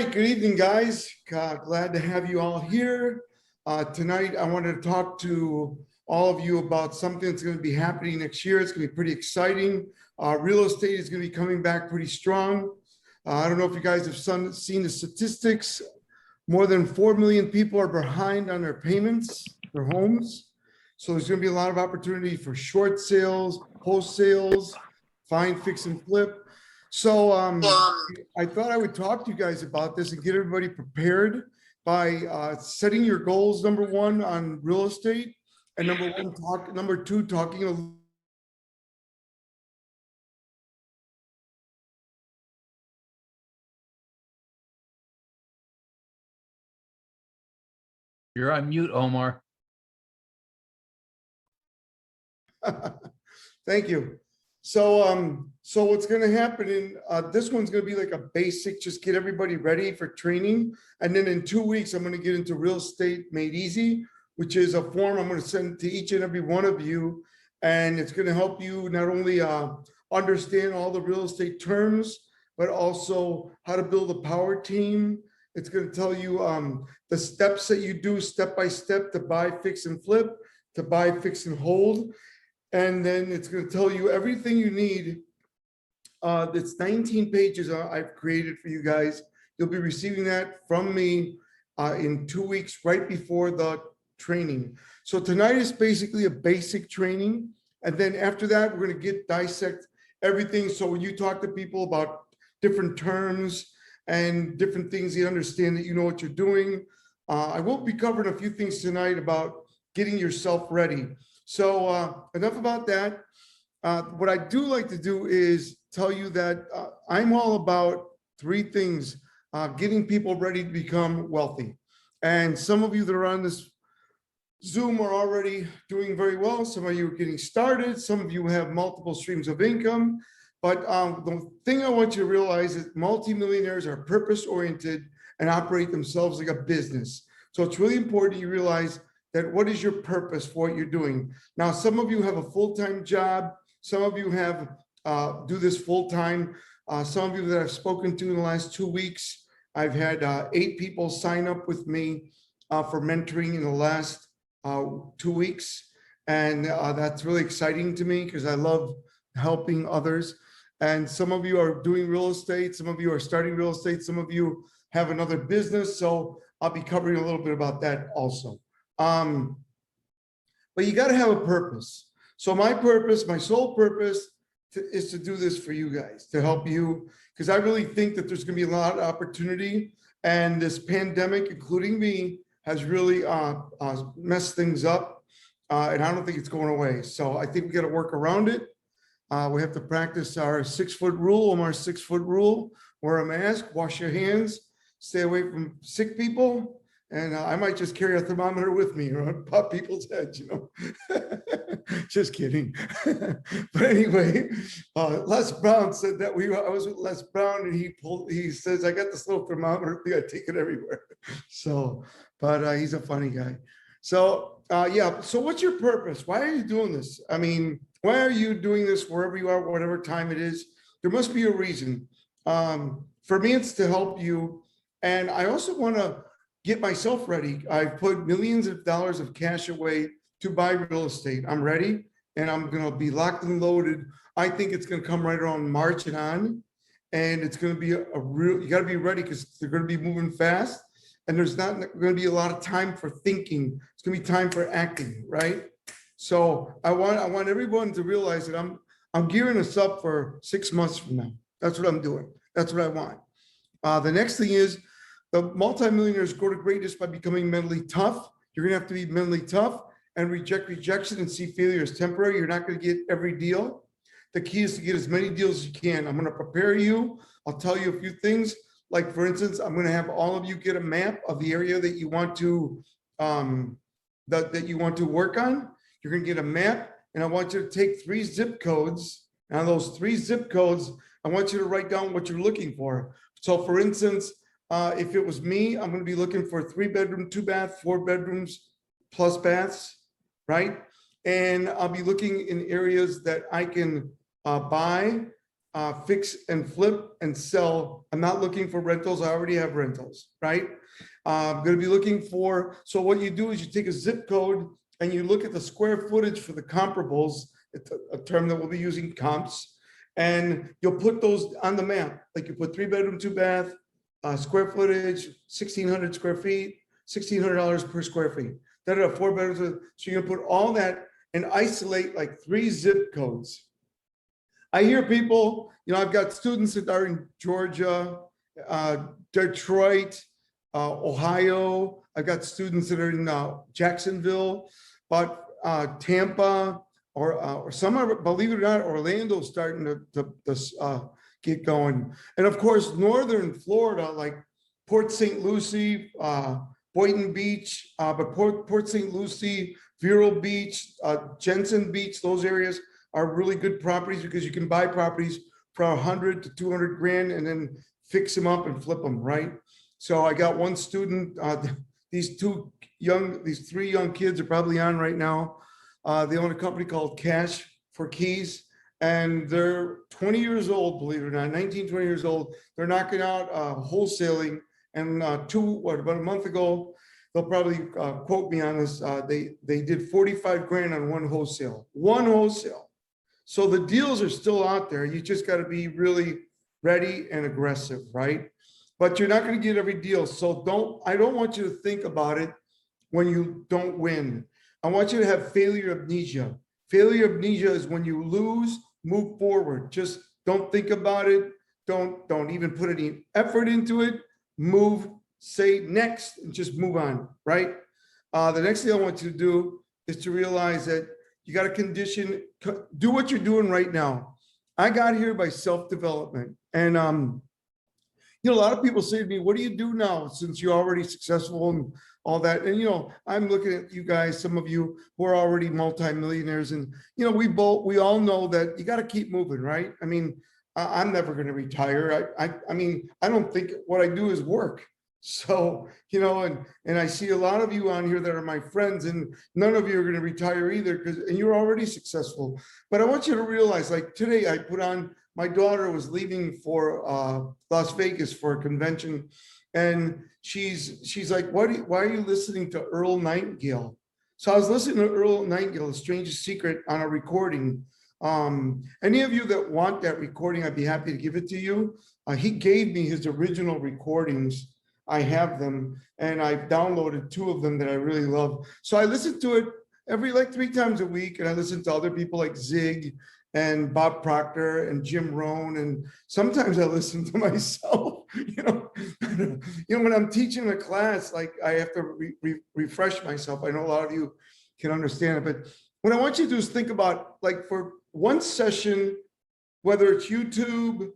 right, good evening, guys. Glad to have you all here. Tonight, I wanted to talk to all of you about something that's going to be happening next year. It's going to be pretty exciting. Real estate is going to be coming back pretty strong. I don't know if you guys have seen the statistics. More than 4 million people are behind on their payments, their homes. So there's going to be a lot of opportunity for short sales, post sales, find, fix, and flip. So I thought I would talk to you guys about this and get everybody prepared by setting your goals, number one, on real estate, and number two, talking a You're on mute, Omar. Thank you. So what's going to happen in this one's going to be like a basic, just get everybody ready for training. And then in 2 weeks, I'm going to get into Real Estate Made Easy, which is a form I'm going to send to each and every one of you. And it's going to help you not only understand all the real estate terms, but also how to build a power team. It's going to tell you the steps that you do step by step to buy, fix, and flip, to buy, fix, and hold. And then it's going to tell you everything you need. It's 19 pages I've created for you guys. You'll be receiving that from me in 2 weeks, right before the training. So tonight is basically a basic training. And then after that, we're going to dissect everything. So when you talk to people about different terms and different things, you understand that you know what you're doing. I will be covering a few things tonight about getting yourself ready. So enough about that. What I do like to do is tell you that I'm all about three things, getting people ready to become wealthy. And some of you that are on this Zoom are already doing very well. Some of you are getting started. Some of you have multiple streams of income. But the thing I want you to realize is multimillionaires are purpose-oriented and operate themselves like a business. So it's really important you realize that what is your purpose for what you're doing. Now, some of you have a full-time job. Some of you have do this full-time. Some of you that I've spoken to in the last 2 weeks, I've had 8 people sign up with me for mentoring in the last 2 weeks. And that's really exciting to me because I love helping others. And some of you are doing real estate. Some of you are starting real estate. Some of you have another business. So I'll be covering a little bit about that also. But you got to have a purpose. So my purpose, my sole purpose is to do this for you guys, to help you, because I really think that there's going to be a lot of opportunity. And this pandemic, including me, has really messed things up. And I don't think it's going away. So I think we got to work around it. We have to practice our 6-foot rule, Omar's 6-foot rule, wear a mask, wash your hands, stay away from sick people. And I might just carry a thermometer with me or pop people's heads, you know. Just kidding. But anyway, Les Brown said that I was with Les Brown and he says, I got this little thermometer, I take it everywhere. So, but he's a funny guy. So yeah, so what's your purpose? Why are you doing this? I mean, why are you doing this wherever you are, whatever time it is? There must be a reason. For me, it's to help you. And I also want to get myself ready. I've put millions of dollars of cash away to buy real estate. I'm ready and I'm going to be locked and loaded. I think it's going to come right around March and on. And it's going to be you got to be ready because they're going to be moving fast. And there's not going to be a lot of time for thinking. It's going to be time for acting, right? So I want everyone to realize that I'm gearing us up for 6 months from now. That's what I'm doing. That's what I want. The next thing is, the multimillionaires go to greatness by becoming mentally tough. You're going to have to be mentally tough and reject rejection and see failure as temporary. You're not going to get every deal. The key is to get as many deals as you can. I'm going to prepare you. I'll tell you a few things. Like, for instance, I'm going to have all of you get a map of the area that you want to that you want to work on. You're going to get a map, and I want you to take 3 zip codes. And on those 3 zip codes, I want you to write down what you're looking for. So, for instance, if it was me, I'm going to be looking for 3-bedroom, 2-bath, 4 bedrooms plus baths, right? And I'll be looking in areas that I can buy fix and flip and sell. I'm not looking for rentals. I already have rentals, right? I'm going to be looking for, so what you do is you take a zip code and you look at the square footage for the comparables, it's a term that we'll be using, comps, and you'll put those on the map. Like you put 3-bedroom, 2-bath, square footage, 1,600 square feet, $1,600 per square feet. That are 4 bedrooms. So you're gonna put all that and isolate like 3 zip codes. I hear people, I've got students that are in Georgia, Detroit, Ohio. I've got students that are in Jacksonville, but Tampa, or some are, believe it or not, Orlando's starting to get going. And of course, northern Florida, like Port St. Lucie, Boynton Beach, but Port St. Lucie, Vero Beach, Jensen Beach, those areas are really good properties because you can buy properties for 100 to 200 grand and then fix them up and flip them, right? So I got one student, these 3 young kids are probably on right now. They own a company called Cash for Keys, and they're 20 years old, believe it or not, 19, 20 years old. They're knocking out wholesaling, and about a month ago, they'll probably quote me on this. They did 45 grand on one wholesale. So the deals are still out there. You just got to be really ready and aggressive, right? But you're not going to get every deal. So I don't want you to think about it when you don't win. I want you to have failure amnesia. Failure amnesia is when you lose, move forward. Just don't think about it. Don't even put any effort into it. Move, say next, and just move on, right? The next thing I want you to do is to realize that you got to do what you're doing right now. I got here by self-development. And, a lot of people say to me, what do you do now since you're already successful and all that? And, I'm looking at you guys, some of you who are already multimillionaires, and, we all know that you got to keep moving, right? I mean, I'm never going to retire. I mean, I don't think what I do is work. So, and I see a lot of you on here that are my friends, and none of you are going to retire either, and you're already successful. But I want you to realize, like today, I put on, my daughter was leaving for Las Vegas for a convention, and she's like, why are you listening to Earl Nightingale? So I was listening to Earl Nightingale, The Strangest Secret, on a recording. Any of you that want that recording, I'd be happy to give it to you. He gave me his original recordings. I have them, and I've downloaded 2 of them that I really love. So I listen to it every 3 times a week, and I listen to other people like Zig and Bob Proctor and Jim Rohn, and sometimes I listen to myself. When I'm teaching a class, like I have to refresh myself. I know a lot of you can understand it, but what I want you to do is think about, like, for one session, whether it's YouTube,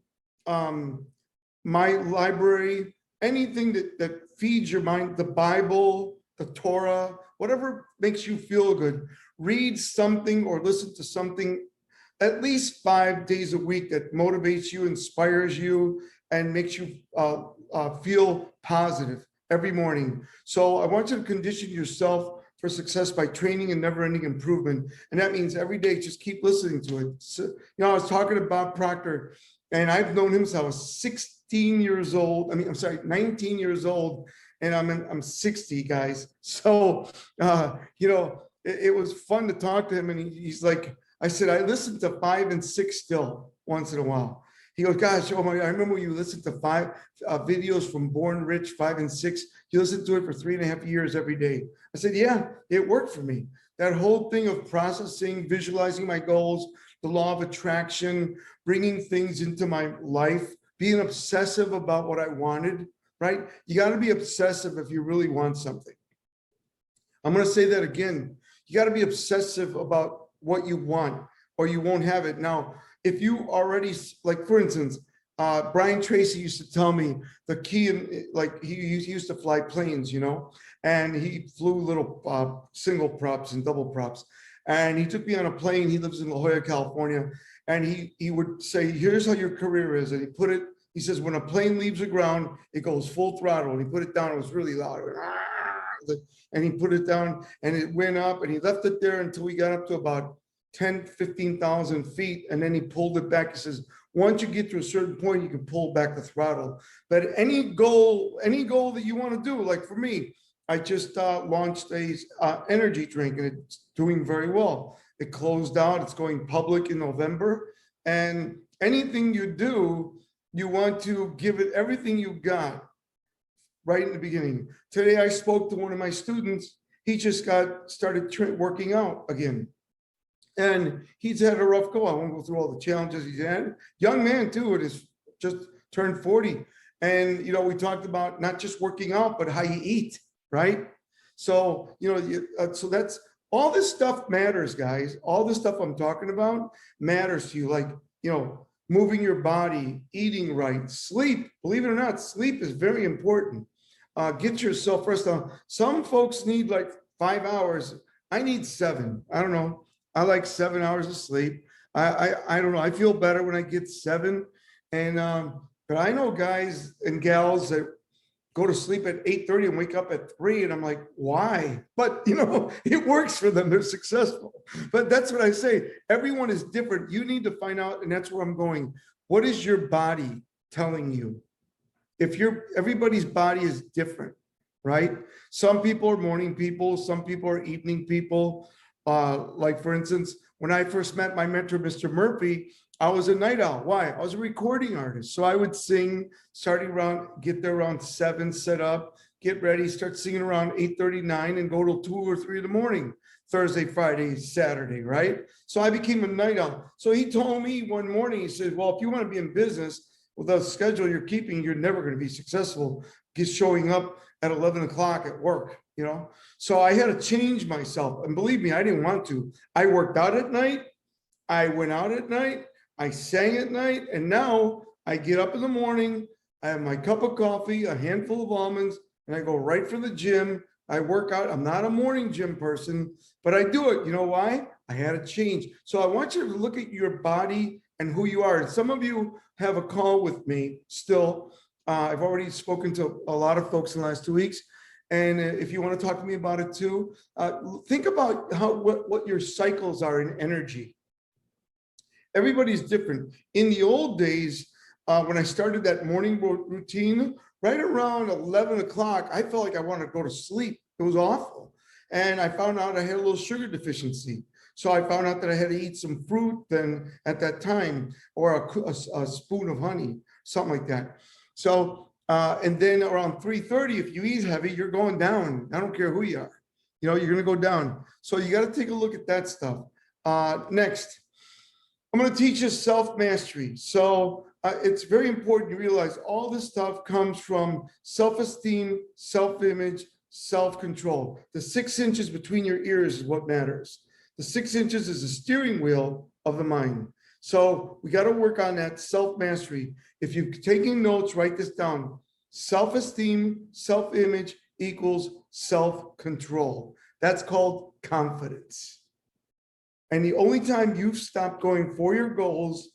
my library, anything that feeds your mind, the Bible, the Torah, whatever makes you feel good, read something or listen to something at least 5 days a week that motivates you, inspires you, and makes you feel positive every morning. So I want you to condition yourself for success by training and never-ending improvement. And that means every day, just keep listening to it. So, I was talking to Bob Proctor, and I've known him since I was 16 years old. I mean, I'm sorry, 19 years old, and I'm 60, guys. So, it was fun to talk to him, and he's like, I said, I listen to 5 and 6 still once in a while. He goes, gosh, Omar, I remember when you listened to 5 videos from Born Rich, 5 and 6. You listened to it for 3.5 years every day. I said, yeah, it worked for me. That whole thing of processing, visualizing my goals, the law of attraction, bringing things into my life, being obsessive about what I wanted, right? You got to be obsessive if you really want something. I'm going to say that again. You got to be obsessive about what you want, or you won't have it. Now, if you already, like, for instance, Brian Tracy used to tell me the key, like, he used to fly planes, and he flew little single props and double props. And he took me on a plane. He lives in La Jolla, California. And he would say, here's how your career is. And he says, when a plane leaves the ground, it goes full throttle. And he put it down. It was really loud. And he put it down, and it went up, and he left it there until we got up to about 10, 15,000 feet. And then he pulled it back. He says, Once you get to a certain point, you can pull back the throttle. But any goal that you want to do, like for me, I just launched a energy drink and it's doing very well. It closed out. It's going public in November. And anything you do, you want to give it everything you got right in the beginning. Today, I spoke to one of my students. He just started working out again. And he's had a rough go. I won't go through all the challenges he's had. Young man too, it is just turned 40. And, we talked about not just working out, but how you eat, right? So, so that's, all this stuff matters, guys. All this stuff I'm talking about matters to you. Like, moving your body, eating right, sleep. Believe it or not, sleep is very important. Get yourself rest on. Some folks need like 5 hours. I need 7. I don't know. I like 7 hours of sleep. I don't know. I feel better when I get 7. And but I know guys and gals that go to sleep at 8:30 and wake up at 3, and I'm like, why? But it works for them. They're successful. But that's what I say. Everyone is different. You need to find out, and that's where I'm going. What is your body telling you? Everybody's body is different, right? Some people are morning people, some people are evening people. Like for instance, when I first met my mentor, Mr. Murphy, I was a night owl. Why? I was a recording artist. So I would sing, get there around 7, set up, get ready, start singing around 8:39 and go till 2 or 3 in the morning, Thursday, Friday, Saturday, right? So I became a night owl. So he told me one morning, he said, well, if you want to be in business with the schedule you're keeping, you're never going to be successful just showing up at 11 o'clock at work, So I had to change myself. And believe me, I didn't want to. I worked out at night. I went out at night. I sang at night. And now I get up in the morning. I have my cup of coffee, a handful of almonds, and I go right for the gym. I work out. I'm not a morning gym person, but I do it. You know why? I had to change. So I want you to look at your body and who you are. And some of you have a call with me still. I've already spoken to a lot of folks in the last 2 weeks. And if you want to talk to me about it too, think about what your cycles are in energy. Everybody's different. In the old days, when I started that morning routine, right around 11 o'clock, I felt like I wanted to go to sleep. It was awful. And I found out I had a little sugar deficiency. So I found out that I had to eat some fruit then at that time, or a spoon of honey, something like that. So, and then around 3:30, if you eat heavy, you're going down. I don't care who you are. You're going to go down. So you got to take a look at that stuff. Next, I'm going to teach you self-mastery. So it's very important you realize all this stuff comes from self-esteem, self-image, self-control. The 6 inches between your ears is what matters. The 6 inches is the steering wheel of the mind. So we got to work on that self-mastery. If you're taking notes, write this down. Self-esteem, self-image equals self-control. That's called confidence. And the only time you've stopped going for your goals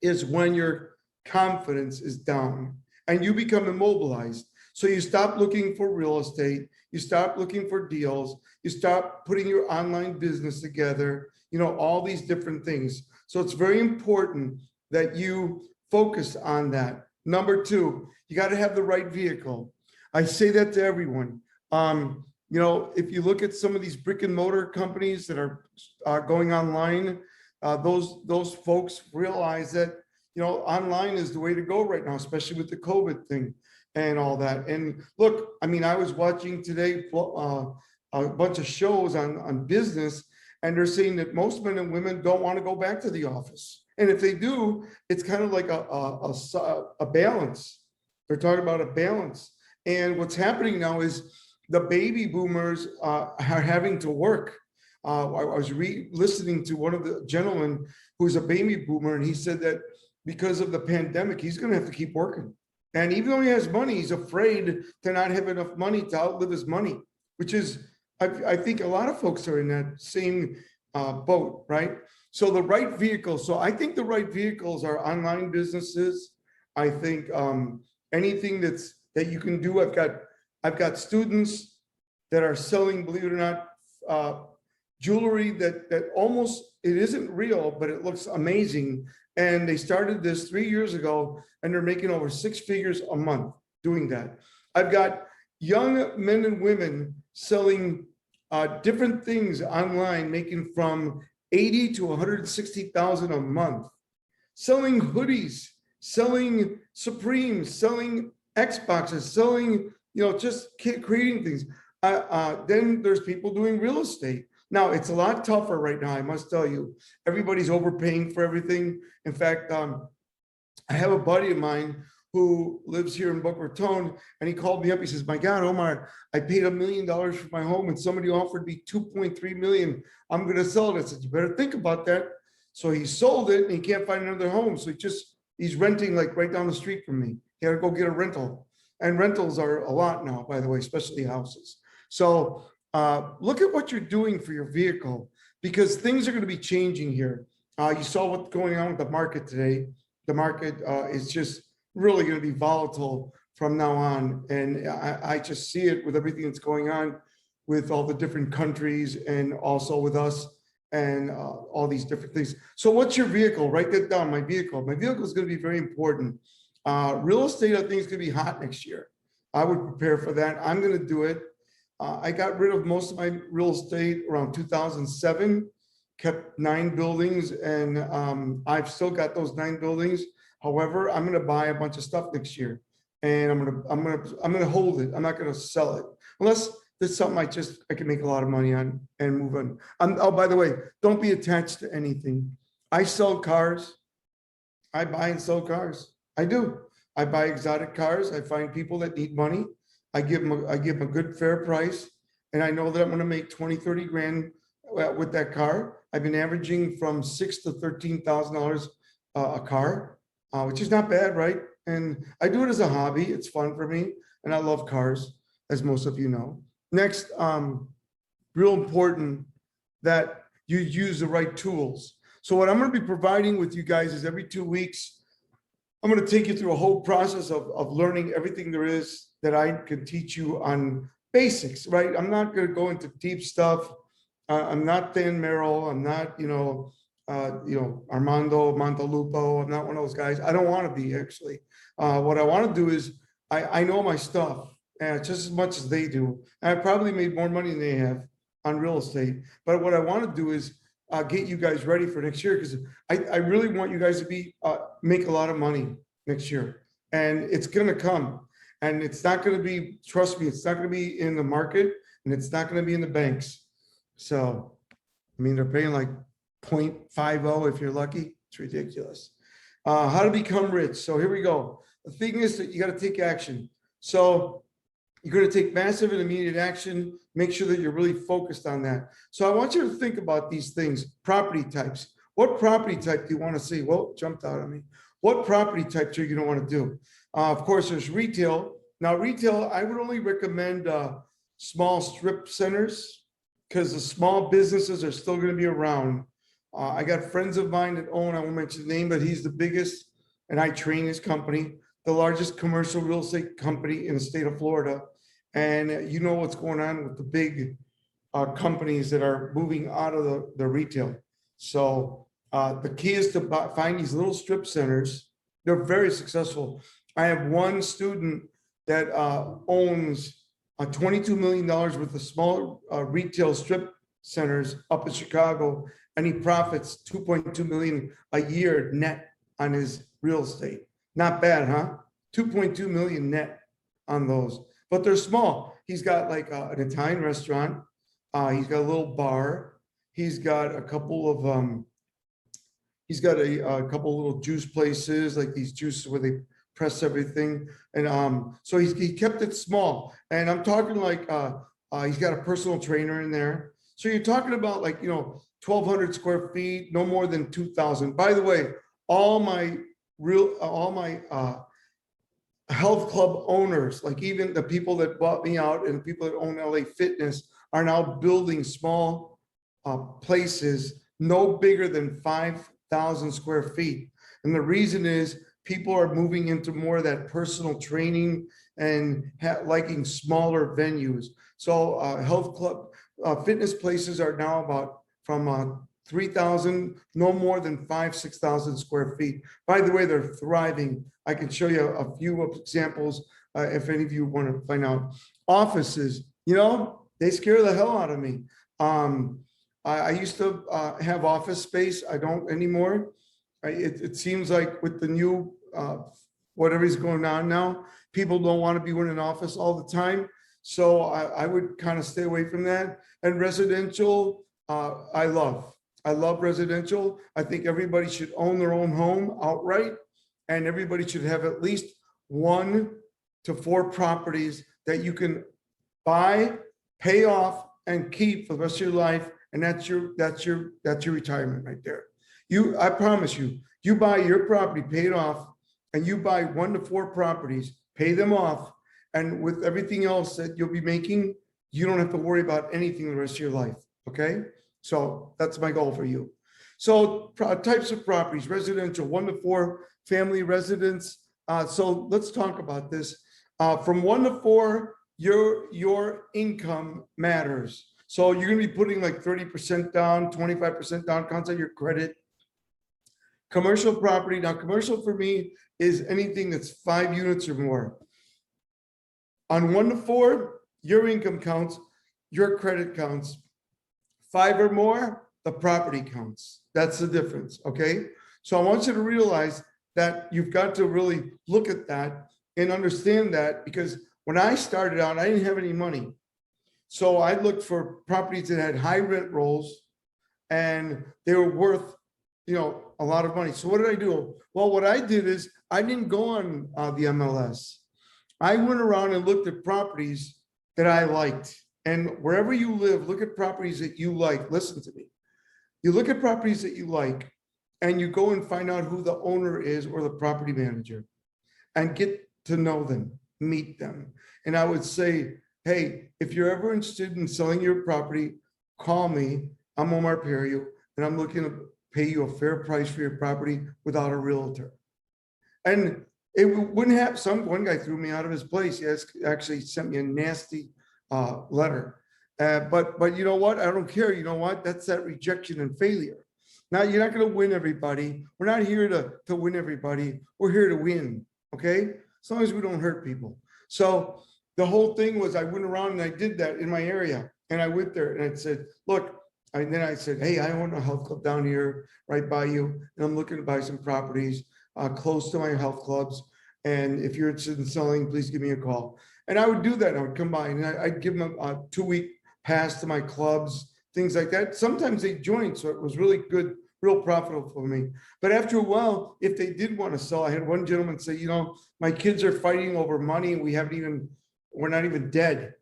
is when your confidence is down and you become immobilized. So you stop looking for real estate, you stop looking for deals, you stop putting your online business together, all these different things. So it's very important that you focus on that. Number 2, you got to have the right vehicle. I say that to everyone. If you look at some of these brick and mortar companies that are going online, those folks realize that, online is the way to go right now, especially with the COVID thing and all that. And look, I was watching today a bunch of shows on business, and they're saying that most men and women don't want to go back to the office. And if they do, it's kind of like a balance. They're talking about a balance. And what's happening now is the baby boomers are having to work. I was listening to one of the gentlemen who's a baby boomer, and he said that because of the pandemic, he's going to have to keep working. And even though he has money, he's afraid to not have enough money to outlive his money, which is, I think a lot of folks are in that same boat, right? So the right vehicle. So I think the right vehicles are online businesses. I think anything that you can do. I've got students that are selling, believe it or not, jewelry that almost, it isn't real, but it looks amazing. And they started this 3 years ago, and they're making over 6 figures a month doing that. I've got young men and women selling different things online, making from 80 to 160,000 a month, selling hoodies, selling Supremes, selling Xboxes, selling, just creating things. Then there's people doing real estate. Now, it's a lot tougher right now, I must tell you. Everybody's overpaying for everything. In fact, I have a buddy of mine who lives here in Boca Raton, and he called me up. He says, my God, Omar, I paid $1 million for my home and somebody offered me 2.3 million. I'm going to sell it. I said, you better think about that. So he sold it and he can't find another home. So he's renting like right down the street from me. He had to go get a rental. And rentals are a lot now, by the way, especially houses. So look at what you're doing for your vehicle, because things are going to be changing here. You saw what's going on with the market today. The market is just really going to be volatile from now on. And I just see it with everything that's going on with all the different countries and also with us and all these different things. So what's your vehicle? Write that down, my vehicle. My vehicle is going to be very important. Real estate, I think, is going to be hot next year. I would prepare for that. I'm going to do it. I got rid of most of my real estate around 2007, kept 9 buildings, and I've still got those 9 buildings. However, I'm going to buy a bunch of stuff next year, and I'm going to hold it. I'm not going to sell it unless there's something I can make a lot of money on and move on. Oh, by the way, don't be attached to anything. I sell cars. I buy and sell cars. I do. I buy exotic cars. I find people that need money. I give them a good fair price, and I know that I'm going to make 20, 30 grand with that car. I've been averaging from $6,000 to $13,000 a car, which is not bad, right? And I do it as a hobby. It's fun for me, and I love cars, as most of you know. Next, real important that you use the right tools. So what I'm going to be providing with you guys is every 2 weeks, I'm going to take you through a whole process of learning everything there is that I can teach you on basics, right? I'm not going to go into deep stuff. I'm not Dan Merrill. I'm not, Armando Montalupo. I'm not one of those guys. I don't want to be, actually. What I want to do is I know my stuff just as much as they do. And I probably made more money than they have on real estate. But what I want to do is get you guys ready for next year, because I really want you guys to make a lot of money next year. And it's going to come. And it's not going to be, trust me, it's not going to be in the market, and it's not going to be in the banks. So, I mean, they're paying like 0.50 if you're lucky. It's ridiculous. How to become rich. So here we go. The thing is that you got to take action. So you're going to take massive and immediate action. Make sure that you're really focused on that. So I want you to think about these things. Property types. What property type do you want to see? Well, it jumped out on me. What property types are you going to want to do? Of course, there's retail. Now, retail, I would only recommend small strip centers, because the small businesses are still going to be around. I got friends of mine that own, I won't mention the name, but he's the biggest, and I train his company, the largest commercial real estate company in the state of Florida. And you know what's going on with the big companies that are moving out of the retail. So the key is to find these little strip centers. They're very successful. I have one student that owns $22 million worth of small retail strip centers up in Chicago, and he profits $2.2 million a year net on his real estate. Not bad, huh? 2.2 million net on those, but they're small. He's got like an Italian restaurant. He's got a little bar. He's got a couple of couple of little juice places, like these juices where they press everything. And so he kept it small. And I'm talking like he's got a personal trainer in there. So you're talking about like, 1,200 square feet, no more than 2,000. By the way, all my health club owners, like even the people that bought me out and people that own LA Fitness, are now building small places no bigger than 5,000 square feet. And the reason is people are moving into more of that personal training and liking smaller venues. So health club fitness places are now about from 3,000, no more than 6,000 square feet. By the way, they're thriving. I can show you a few examples if any of you want to find out. Offices, they scare the hell out of me. I used to have office space. I don't anymore. It seems like with the new whatever is going on now, people don't want to be in an office all the time. So I would kind of stay away from that. And residential, I love residential. I think everybody should own their own home outright, and everybody should have at least 1 to 4 properties that you can buy, pay off, and keep for the rest of your life. And that's your retirement right there. I promise you, you buy your property, pay it off, and you buy 1 to 4 properties, pay them off, and with everything else that you'll be making, you don't have to worry about anything the rest of your life. Okay. So that's my goal for you. So types of properties: residential, 1 to 4 family residence. So let's talk about this. From 1 to 4, your income matters. So you're going to be putting like 30% down, 25% down, counts on your credit. Commercial property. Now, commercial for me is anything that's 5 units or more. On 1 to 4, your income counts, your credit counts. 5 or more, the property counts. That's the difference, okay? So I want you to realize that you've got to really look at that and understand that, because when I started out, I didn't have any money. So I looked for properties that had high rent rolls and they were worth, a lot of money. So what did I do? Well, what I did is I didn't go on the MLS. I went around and looked at properties that I liked. And wherever you live, look at properties that you like. Listen to me. You look at properties that you like, and you go and find out who the owner is or the property manager, and get to know them, meet them. And I would say, hey, if you're ever interested in selling your property, call me. I'm Omar Periu, and I'm looking to pay you a fair price for your property without a realtor. And it wouldn't have one guy threw me out of his place. He actually sent me a nasty letter. But you know what? I don't care. You know what? That's that rejection and failure. Now, you're not going to win everybody. We're not here to win everybody. We're here to win. Okay? As long as we don't hurt people. So the whole thing was I went around and I did that in my area. And I went there and I said, look, and then I said, hey, I own a health club down here right by you. And I'm looking to buy some properties close to my health clubs. And if you're interested in selling, please give me a call. And I would do that. I would come by and I'd give them a 2-week pass to my clubs, things like that. Sometimes they joined, so it was really good, real profitable for me. But after a while, if they did want to sell, I had one gentleman say, my kids are fighting over money and we're not even dead.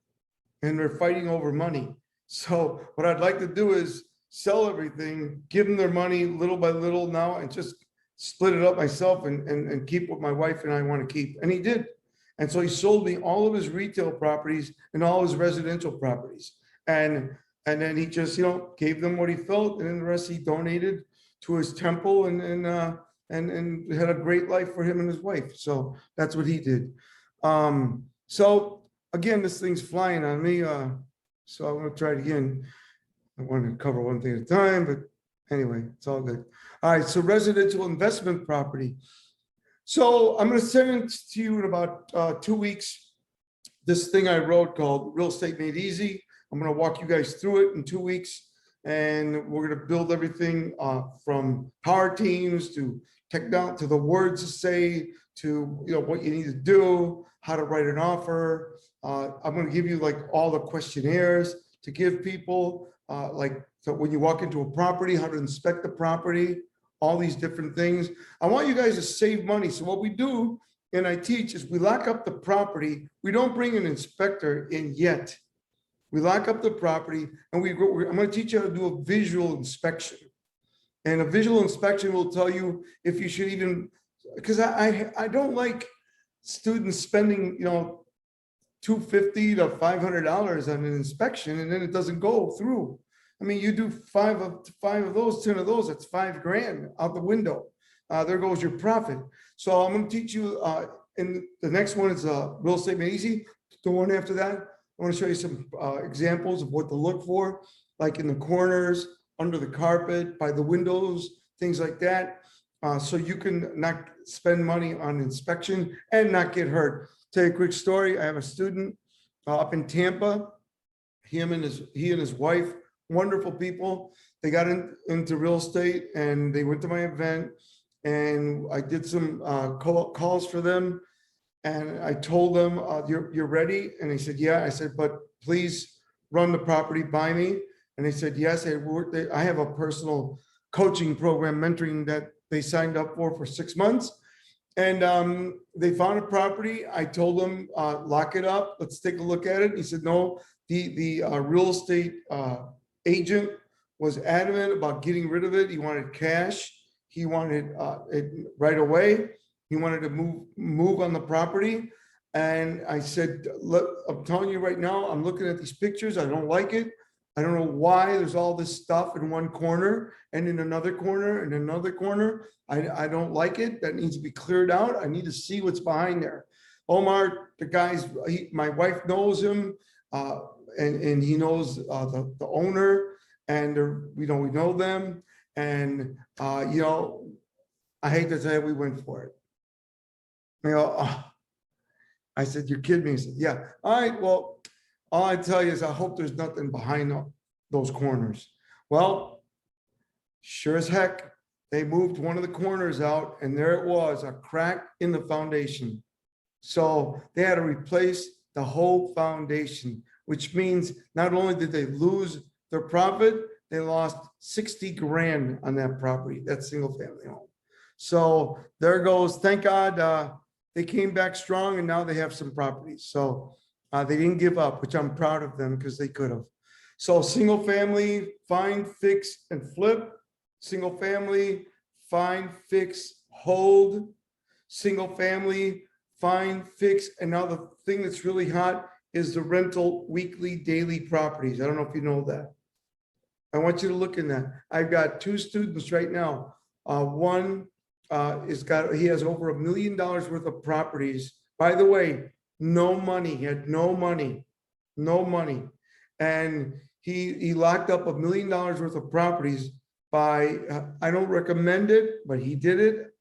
And they're fighting over money. So what I'd like to do is sell everything, give them their money little by little now, and just split it up myself and keep what my wife and I want to keep. And he did. And so he sold me all of his retail properties and all his residential properties. And then he just, gave them what he felt. And then the rest he donated to his temple and had a great life for him and his wife. So that's what he did. So again, this thing's flying on me. So I'm going to try it again. I want to cover one thing at a time, but anyway, it's all good. All right. So residential investment property. So I'm going to send it to you in about 2 weeks. This thing I wrote called Real Estate Made Easy. I'm going to walk you guys through it in 2 weeks. And we're going to build everything from power teams to technology, to the words to say, to what you need to do, how to write an offer. I'm going to give you like all the questionnaires to give people, so when you walk into a property, how to inspect the property, all these different things. I want you guys to save money. So what we do, and I teach, is we lock up the property. We don't bring an inspector in yet. We lock up the property, and I'm going to teach you how to do a visual inspection. And a visual inspection will tell you if you should even, because I don't like students spending, $250 to $500 on an inspection, and then it doesn't go through. I mean, you do 5 of those, 10 of those, that's $5,000 out the window. There goes your profit. So I'm going to teach you, and the next one is Real Estate Made Easy. The one after that, I want to show you some examples of what to look for, like in the corners, under the carpet, by the windows, things like that. So you can not spend money on inspection and not get hurt. Tell you a quick story. I have a student up in Tampa. He and his wife, wonderful people. They got into real estate and they went to my event, and I did some calls for them. And I told them, you're ready? And they said, yeah. I said, but please run the property by me. And they said, yes. I have a personal coaching program, mentoring, that they signed up for 6 months. And they found a property. I told them, lock it up. Let's take a look at it. He said, no. The real estate agent was adamant about getting rid of it. He wanted cash. He wanted it right away. He wanted to move on the property. And I said, look, I'm telling you right now, I'm looking at these pictures. I don't like it. I don't know why there's all this stuff in one corner and in another corner and another corner. I don't like it. That needs to be cleared out. I need to see what's behind there. Omar, the guy's, my wife knows him, and he knows the owner, and we know them. And I hate to say we went for it. I said, you're kidding me. He said, yeah. All right, well, all I tell you is I hope there's nothing behind those corners. Well, sure as heck, they moved one of the corners out, and there it was, a crack in the foundation. So they had to replace the whole foundation, which means not only did they lose their profit, they lost 60 grand on that property, that single family home. So there goes, thank God they came back strong, and now they have some properties. So they didn't give up, which I'm proud of them, because they could have. So single family, find, fix, and flip. Single family, find, fix, hold. Single family, find, fix. And now the thing that's really hot is the rental weekly, daily properties. I don't know if you know that. I want you to look in that. I've got 2 students right now. One he has over $1 million worth of properties. By the way, no money. He had no money. And he locked up $1 million worth of properties by, I don't recommend it, but he did it.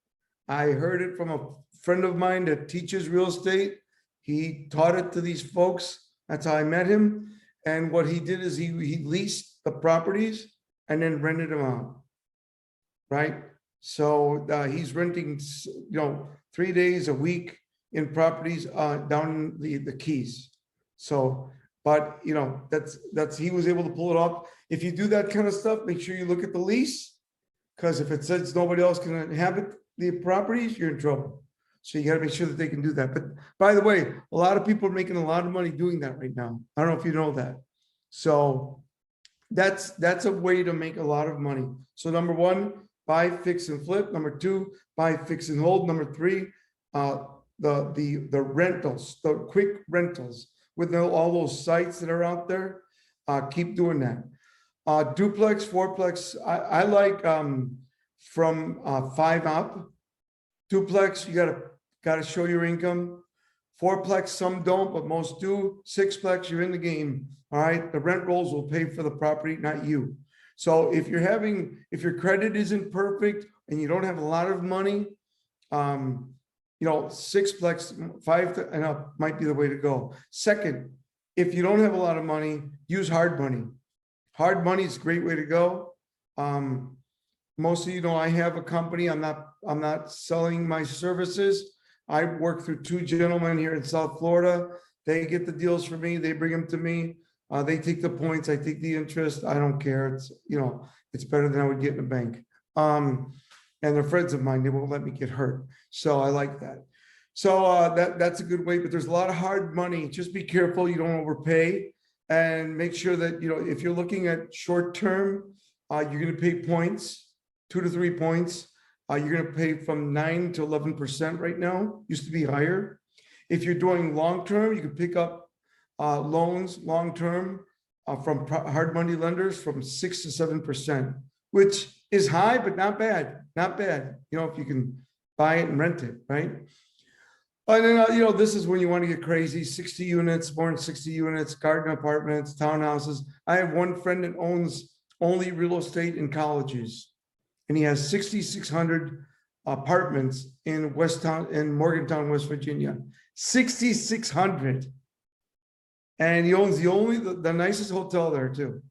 I heard it from a friend of mine that teaches real estate. He taught it to these folks. That's how I met him. And what he did is he leased the properties and then rented them out, right? So he's renting, 3 days a week in properties down in the Keys. So, but that's he was able to pull it off. If you do that kind of stuff, make sure you look at the lease, because if it says nobody else can inhabit the properties, you're in trouble. So you got to make sure that they can do that. But by the way, a lot of people are making a lot of money doing that right now. I don't know if you know that. So that's a way to make a lot of money. So number 1, buy, fix, and flip. Number 2, buy, fix, and hold. Number 3, the rentals, the quick rentals with all those sites that are out there. Keep doing that. Duplex, fourplex. I like from 5 up. Duplex, you gotta show your income. Fourplex, some don't, but most do. Sixplex, you're in the game. All right, the rent rolls will pay for the property, not you. So if your credit isn't perfect and you don't have a lot of money, sixplex, 5 and up might be the way to go. Second, if you don't have a lot of money, use hard money. Hard money is a great way to go. Most of you know I have a company. I'm not selling my services. I work through 2 gentlemen here in South Florida. They get the deals for me. They bring them to me. They take the points. I take the interest. I don't care. It's better than I would get in a bank. And they're friends of mine. They won't let me get hurt. So I like that. So that's a good way. But there's a lot of hard money. Just be careful you don't overpay, and make sure that if you're looking at short term, you're going to pay points, 2 to 3 points. You're going to pay from 9 to 11% right now. Used to be higher. If you're doing long term, you can pick up loans long term from hard money lenders from 6 to 7%, which is high, but not bad. Not bad. If you can buy it and rent it, right? And then this is when you want to get crazy. 60 units, more than 60 units, garden apartments, townhouses. I have one friend that owns only real estate in colleges. And he has 6,600 apartments in Morgantown, West Virginia. 6,600. And he owns the nicest hotel there too,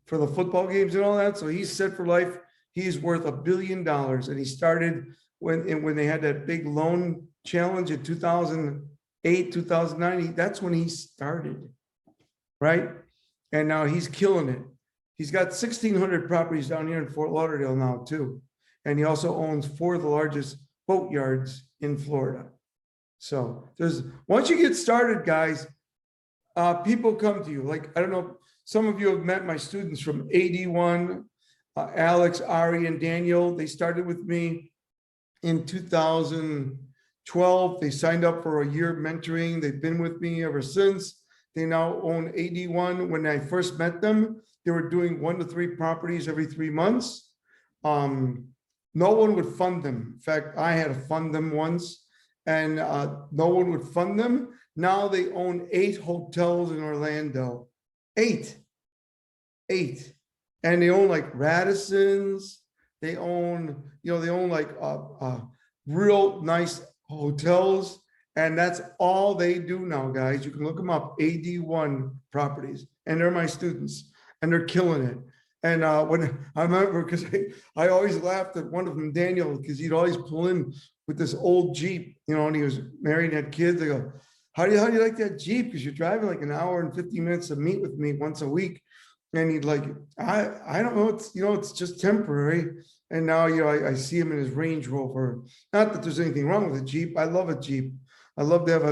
for the football games and all that. So he's set for life. He's worth $1 billion. And he started when they had that big loan challenge in 2008, 2009. That's when he started, right? And now he's killing it. He's got 1,600 properties down here in Fort Lauderdale now too. And he also owns 4 of the largest boat yards in Florida. So once you get started, guys, people come to you. Like, I don't know, some of you have met my students from AD1, Alex, Ari, and Daniel. They started with me in 2012. They signed up for a year mentoring. They've been with me ever since. They now own AD1. When I first met them, they were doing 1 to 3 properties every 3 months. No one would fund them. In fact, I had to fund them once, and no one would fund them. Now they own 8 hotels in Orlando. 8. And they own like Radissons. They own, like real nice hotels. And that's all they do now, guys. You can look them up, AD1 properties. And they're my students. And they're killing it. And when I remember, because I always laughed at one of them, Daniel, because he'd always pull in with this old Jeep, and he was married and had kids. I go, how do you like that Jeep? Because you're driving like an hour and 50 minutes to meet with me once a week. And he'd like, I don't know, it's just temporary. And now, I see him in his Range Rover. Not that there's anything wrong with a Jeep. I love a Jeep. I love to have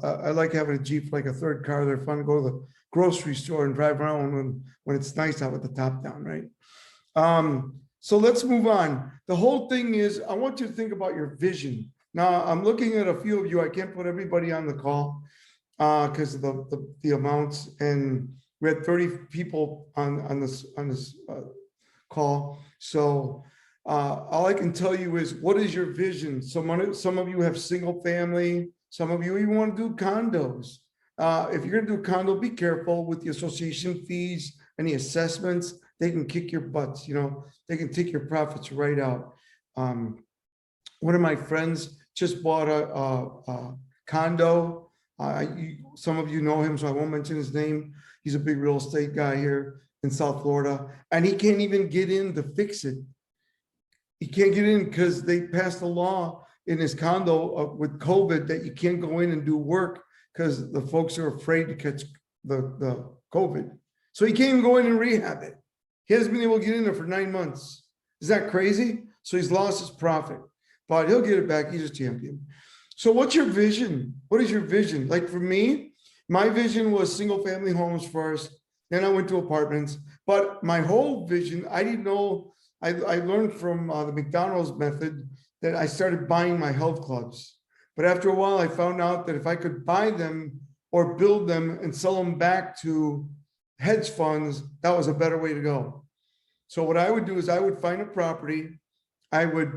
I like having a Jeep, like a third car. They're fun to go to the grocery store and drive around when it's nice out with the top down, right? So let's move on. The whole thing is, I want you to think about your vision. Now, I'm looking at a few of you. I can't put everybody on the call because of the amounts, and we had 30 people on this call. So all I can tell you is, what is your vision? Some of you have single family. Some of you even want to do condos. If you're going to do a condo, be careful with the association fees and the assessments. They can kick your butts. They can take your profits right out. One of my friends just bought a condo. Some of you know him, so I won't mention his name. He's a big real estate guy here in South Florida, and he can't even get in to fix it. He can't get in because they passed a law in his condo with COVID that you can't go in and do work because the folks are afraid to catch the COVID. So he can't even go in and rehab it. He hasn't been able to get in there for 9 months. Is that crazy? So he's lost his profit, but he'll get it back. He's a champion. So what's your vision? What is your vision? Like for me, my vision was single family homes first. Then I went to apartments, but my whole vision, I didn't know, I learned from the McDonald's method that I started buying my health clubs. But after a while, I found out that if I could buy them or build them and sell them back to hedge funds, that was a better way to go. So what I would do is I would find a property, I would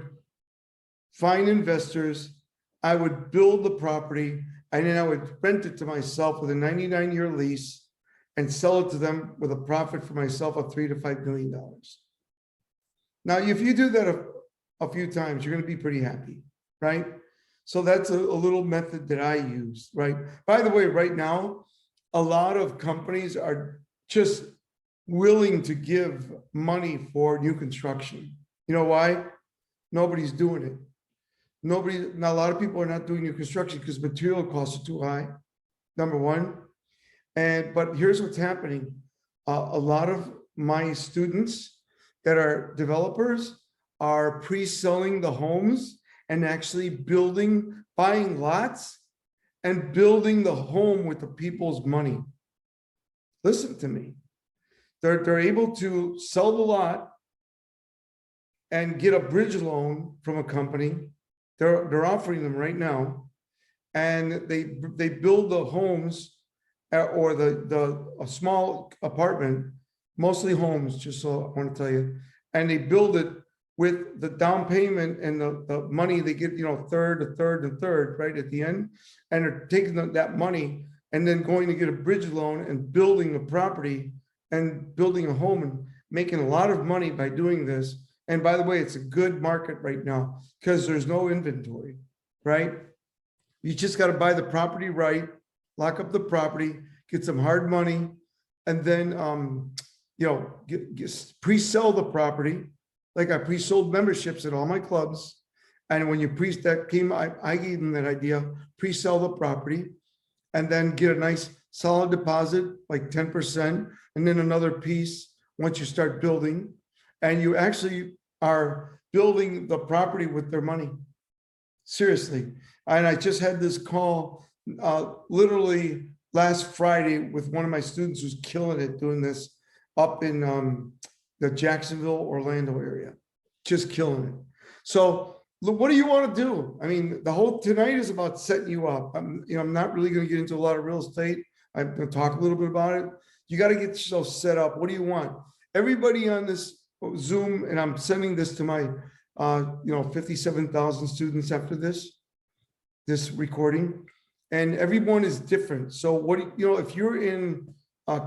find investors, I would build the property, and then I would rent it to myself with a 99-year lease and sell it to them with a profit for myself of $3 to $5 million. Now, if you do that a few times, you're going to be pretty happy, right? So that's a little method that I use, right? By the way, right now, a lot of companies are just willing to give money for new construction. You know why? Nobody's doing it. Now a lot of people are not doing new construction because material costs are too high, number one. But here's what's happening. A lot of my students that are developers are pre-selling the homes and actually buying lots and building the home with the people's money. Listen to me. They're able to sell the lot and get a bridge loan from a company. They're offering them right now, and they build the homes or a small apartment, mostly homes, just so I want to tell you, and they build it with the down payment and the money they get, third, right at the end, and they're taking that money and then going to get a bridge loan and building a property and building a home making a lot of money by doing this. And by the way, it's a good market right now because there's no inventory, right? You just got to buy the property right, lock up the property, get some hard money, and then pre-sell the property. Like I pre-sold memberships at all my clubs. And when you I gave them that idea, pre-sell the property and then get a nice solid deposit, like 10%, and then another piece once you start building. And you actually are building the property with their money. Seriously. And I just had this call literally last Friday with one of my students who's killing it doing this up in the Jacksonville, Orlando area, just killing it. So look, what do you want to do? I mean, the whole tonight is about setting you up. I'm not really going to get into a lot of real estate. I'm going to talk a little bit about it. You got to get yourself set up. What do you want? Everybody on this Zoom, and I'm sending this to my 57,000 students after this recording, and everyone is different. So what if you're in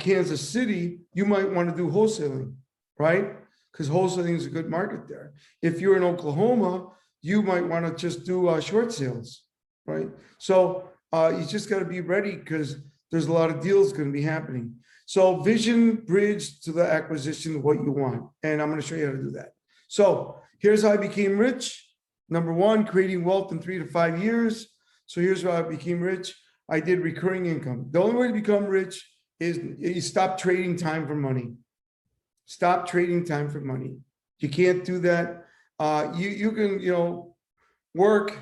Kansas City, you might want to do wholesaling, right? Because wholesaling is a good market there. If you're in Oklahoma, you might want to just do short sales, right? So you just got to be ready because there's a lot of deals going to be happening. So vision, bridge to the acquisition, what you want. And I'm going to show you how to do that. So here's how I became rich. Number one, creating wealth in 3 to 5 years. So here's how I became rich. I did recurring income. The only way to become rich is you stop trading time for money. Stop trading time for money. You can't do that. You can, work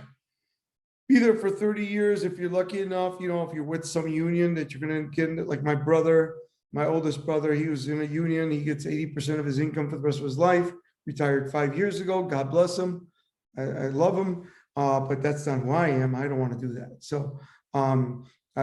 either for 30 years if you're lucky enough, if you're with some union that you're going to get, like my brother, my oldest brother, he was in a union. He gets 80% of his income for the rest of his life. Retired 5 years ago. God bless him. I love him, but that's not who I am. I don't want to do that. So I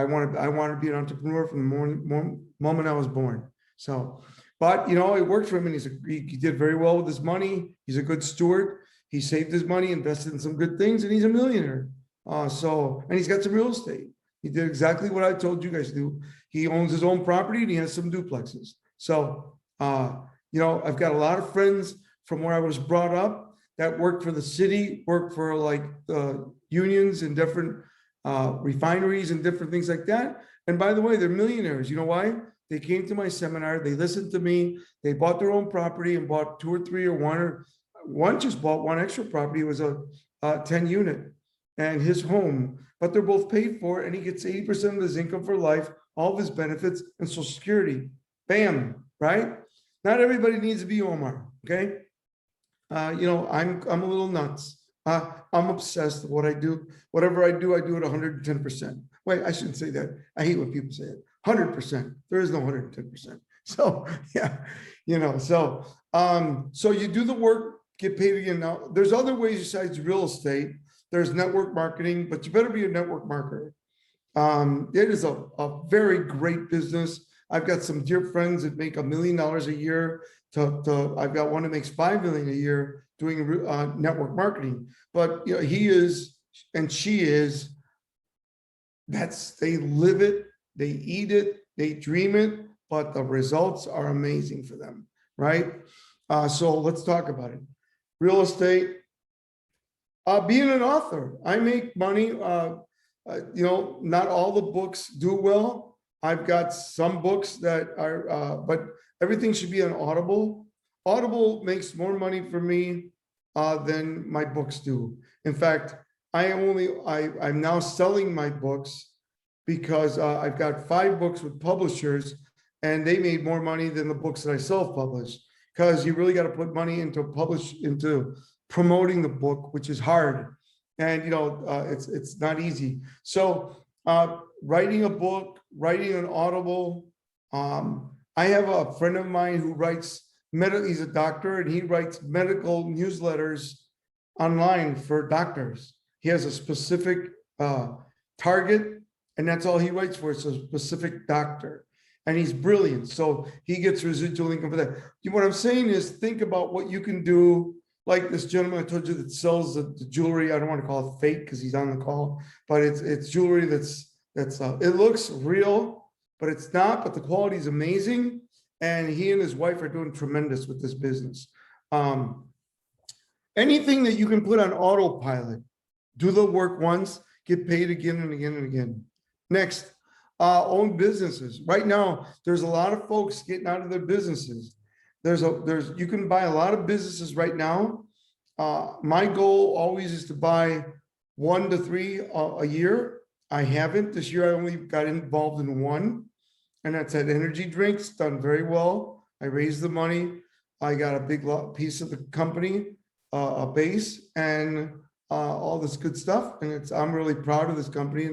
want to be an entrepreneur from the moment I was born. So, but it worked for him, and he did very well with his money. He's a good steward. He saved his money, invested in some good things, and he's a millionaire. And he's got some real estate. He did exactly what I told you guys to do. He owns his own property and he has some duplexes. So, I've got a lot of friends from where I was brought up that worked for the city, worked for like the unions and different refineries and different things like that. And by the way, they're millionaires. You know why? They came to my seminar, they listened to me, they bought their own property and bought 2 or 3 or one just bought one extra property. It was a 10 unit and his home, but they're both paid for, and he gets 80% of his income for life, all of his benefits and Social Security. Bam, right? Not everybody needs to be Omar, okay? I'm a little nuts. I'm obsessed with what I do. Whatever I do at 110%. Wait, I shouldn't say that. I hate when people say it. 100%. There is no 110%. So yeah, so you do the work, get paid again. Now, there's other ways besides real estate. There's network marketing, but you better be a network marketer. It is a very great business. I've got some dear friends that make $1 million a year. I've got one that makes $5 million a year doing network marketing. But he is and she is. They live it, they eat it, they dream it, but the results are amazing for them, right? So let's talk about it. Real estate. Being an author, I make money. Not all the books do well. I've got some books that are, but everything should be on Audible. Audible makes more money for me than my books do. In fact, I'm now selling my books because I've got 5 books with publishers, and they made more money than the books that I self-publish, because you really got to put money into promoting the book, which is hard. And, it's not easy. So writing a book, writing an Audible. I have a friend of mine who writes he's a doctor, and he writes medical newsletters online for doctors. He has a specific target, and that's all he writes for. It's a specific doctor, and he's brilliant. So he gets residual income for that. What I'm saying is, think about what you can do. Like this gentleman I told you that sells the jewelry. I don't want to call it fake because he's on the call, but it's jewelry that's it looks real, but it's not. But the quality is amazing, and he and his wife are doing tremendous with this business. Anything that you can put on autopilot, do the work once, get paid again and again and again. Next, own businesses. Right now, there's a lot of folks getting out of their businesses. You can buy a lot of businesses right now. My goal always is to buy 1 to 3 a year. I haven't. This year, I only got involved in one, and that's at energy drinks, done very well. I raised the money. I got a big piece of the company, a base, and all this good stuff. And I'm really proud of this company.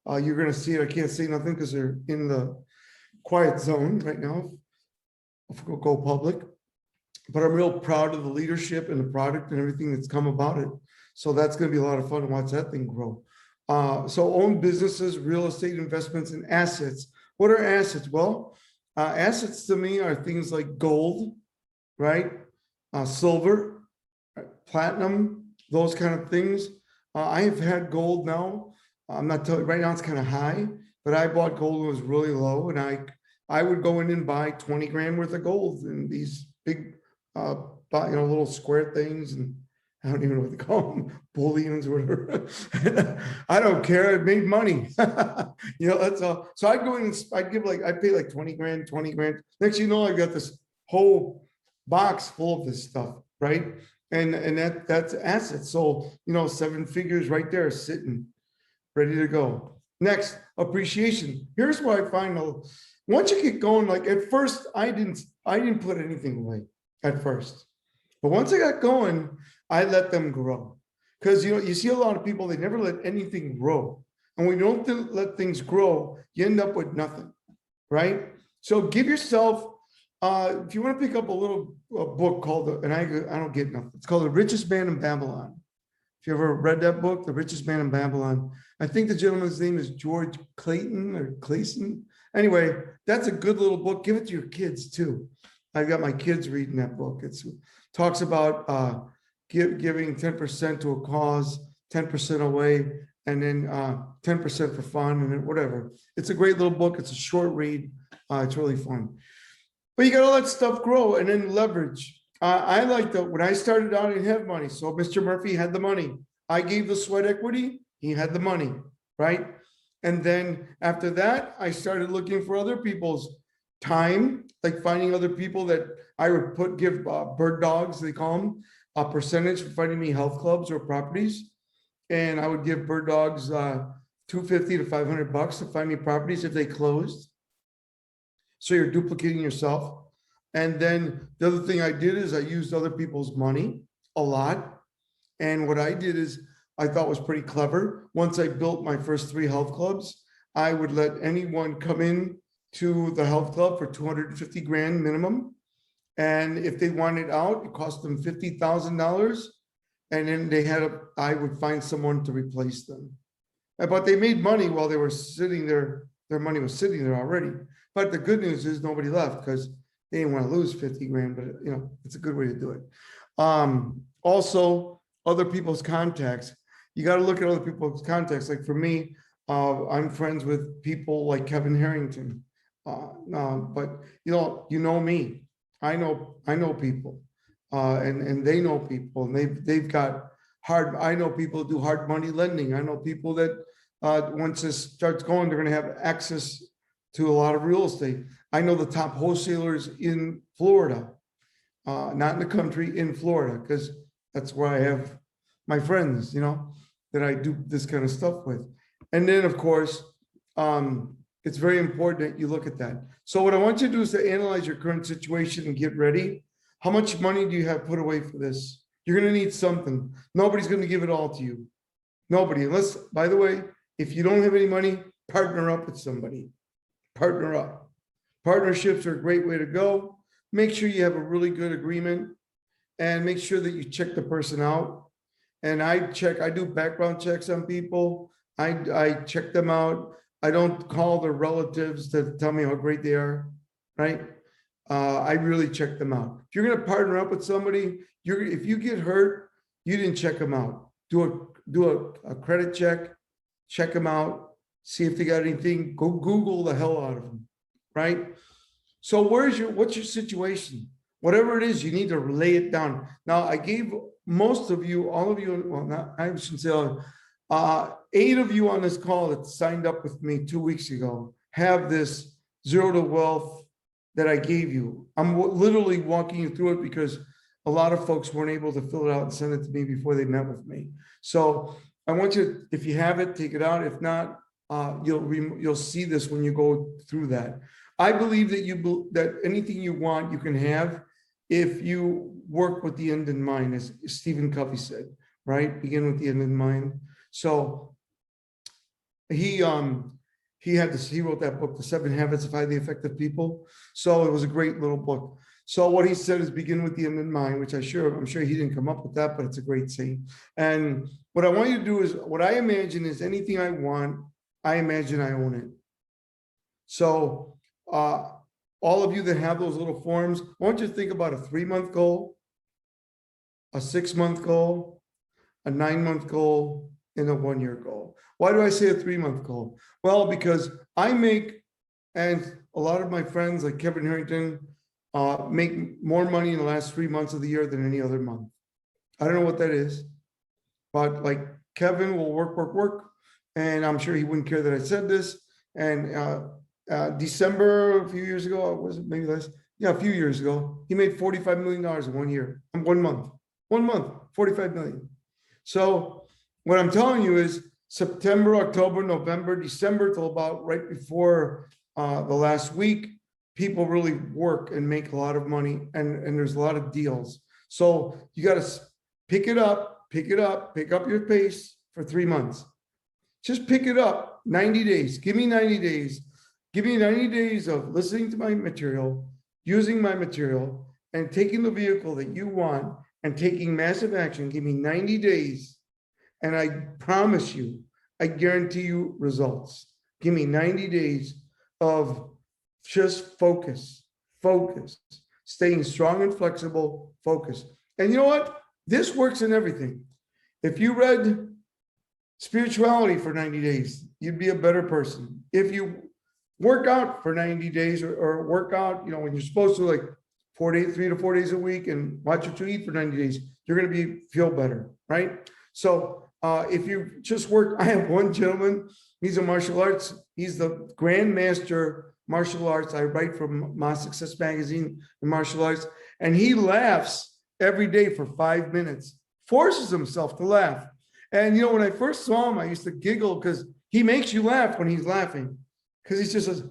And you're going to see it. I can't say nothing because they're in the quiet zone right now. I'll go public. But I'm real proud of the leadership and the product and everything that's come about it. So that's going to be a lot of fun to watch that thing grow. So own businesses, real estate investments, and assets. What are assets? Well, assets to me are things like gold, right? Silver, platinum, those kind of things. I have had gold now. I'm not telling you right now, it's kind of high, but I bought gold when it was really low, and I would go in and buy 20 grand worth of gold in these big, little square things, and I don't even know what they call them, bullions or whatever. I don't care. It made money. That's all. So I'd go in and I'd pay like 20 grand. Next, I've got this whole box full of this stuff, right? And that's assets. So, 7 figures right there sitting, ready to go. Next, appreciation. Here's what I find once you get going, like at first, I didn't put anything away at first. But once I got going, I let them grow. Because you see a lot of people, they never let anything grow. And when you don't let things grow, you end up with nothing, right? So give yourself, if you want to pick up a book called, and I don't get nothing, it's called The Richest Man in Babylon. If you ever read that book, The Richest Man in Babylon, I think the gentleman's name is George Clayson. Anyway, that's a good little book. Give it to your kids too. I've got my kids reading that book. It talks about giving 10% to a cause, 10% away, and then 10% for fun, and then whatever. It's a great little book. It's a short read. It's really fun. But you got to let stuff grow and then leverage. I like when I started out, I didn't have money. So Mr. Murphy had the money. I gave the sweat equity. He had the money, right? And then after that, I started looking for other people's time, like finding other people that I would give bird dogs, they call them, a percentage for finding me health clubs or properties. And I would give bird dogs $250 to $500 to find me properties if they closed. So you're duplicating yourself. And then the other thing I did is I used other people's money a lot. And what I did is I thought was pretty clever. Once I built my first 3 health clubs, I would let anyone come in to the health club for 250 grand minimum. And if they wanted out, it cost them $50,000. And then I would find someone to replace them. But they made money while they were sitting there. Their money was sitting there already. But the good news is nobody left because they didn't want to lose 50 grand, but it's a good way to do it. Also, other people's contacts. You got to look at other people's contacts. Like for me, I'm friends with people like Kevin Harrington. But you know me. I know people, and they know people, and they've got hard. I know people who do hard money lending. I know people that once this starts going, they're going to have access to a lot of real estate. I know the top wholesalers in Florida, not in the country, in Florida, because that's where I have my friends, that I do this kind of stuff with. And then, of course, it's very important that you look at that. So what I want you to do is to analyze your current situation and get ready. How much money do you have put away for this? You're going to need something. Nobody's going to give it all to you. Nobody, unless, by the way, if you don't have any money, partner up with somebody. Partner up. Partnerships are a great way to go. Make sure you have a really good agreement and make sure that you check the person out. And I do background checks on people. I check them out. I don't call their relatives to tell me how great they are, right? I really check them out. If you're going to partner up with somebody, if you get hurt, you didn't check them out. Do a credit check them out, see if they got anything. Go Google the hell out of them, right? So what's your situation? Whatever it is, you need to lay it down. Now, I gave most of you, all of you, well, not, I shouldn't say all, 8 of you on this call that signed up with me 2 weeks ago have this zero to wealth that I gave you. I'm literally walking you through it because a lot of folks weren't able to fill it out and send it to me before they met with me. So I want you, if you have it, take it out. If not, you'll see this when you go through that. I believe that that anything you want, you can have if you work with the end in mind, as Stephen Covey said, right? Begin with the end in mind. So he had this, he wrote that book, The 7 Habits of Highly Effective People. So it was a great little book. So what he said is begin with the end in mind, which I'm sure he didn't come up with that, but it's a great saying. And what I want you to do is, what I imagine is anything I want, I imagine I own it. So all of you that have those little forms, I want you to think about a 3-month goal, a 6-month goal, a 9-month goal, and a 1-year goal. Why do I say a 3-month goal? Well, because I make, and a lot of my friends like Kevin Harrington make more money in the last 3 months of the year than any other month. I don't know what that is, but like Kevin will work, and I'm sure he wouldn't care that I said this. And December, a few years ago, was it maybe less? Yeah, a few years ago, he made $45 million in 1 year, in 1 month. 1 month, 45 million. So what I'm telling you is September, October, November, December, till about right before the last week, people really work and make a lot of money, and there's a lot of deals. So you got to pick up your pace for 3 months. Just pick it up, 90 days. Give me 90 days. Give me 90 days of listening to my material, using my material, and taking the vehicle that you want and taking massive action. Give me 90 days. And I promise you, I guarantee you results. Give me 90 days of just focus, staying strong and flexible, focus. And you know what? This works in everything. If you read spirituality for 90 days, you'd be a better person. If you work out for 90 days or work out, when you're supposed to, like 3 to 4 days a week, and watch what you eat for 90 days, you're going to feel better, right? So if you just work, I have one gentleman, he's a martial arts, he's the grandmaster martial arts. I write for My Success Magazine in martial arts, and he laughs every day for 5 minutes, forces himself to laugh. And when I first saw him, I used to giggle because he makes you laugh when he's laughing, because he just says,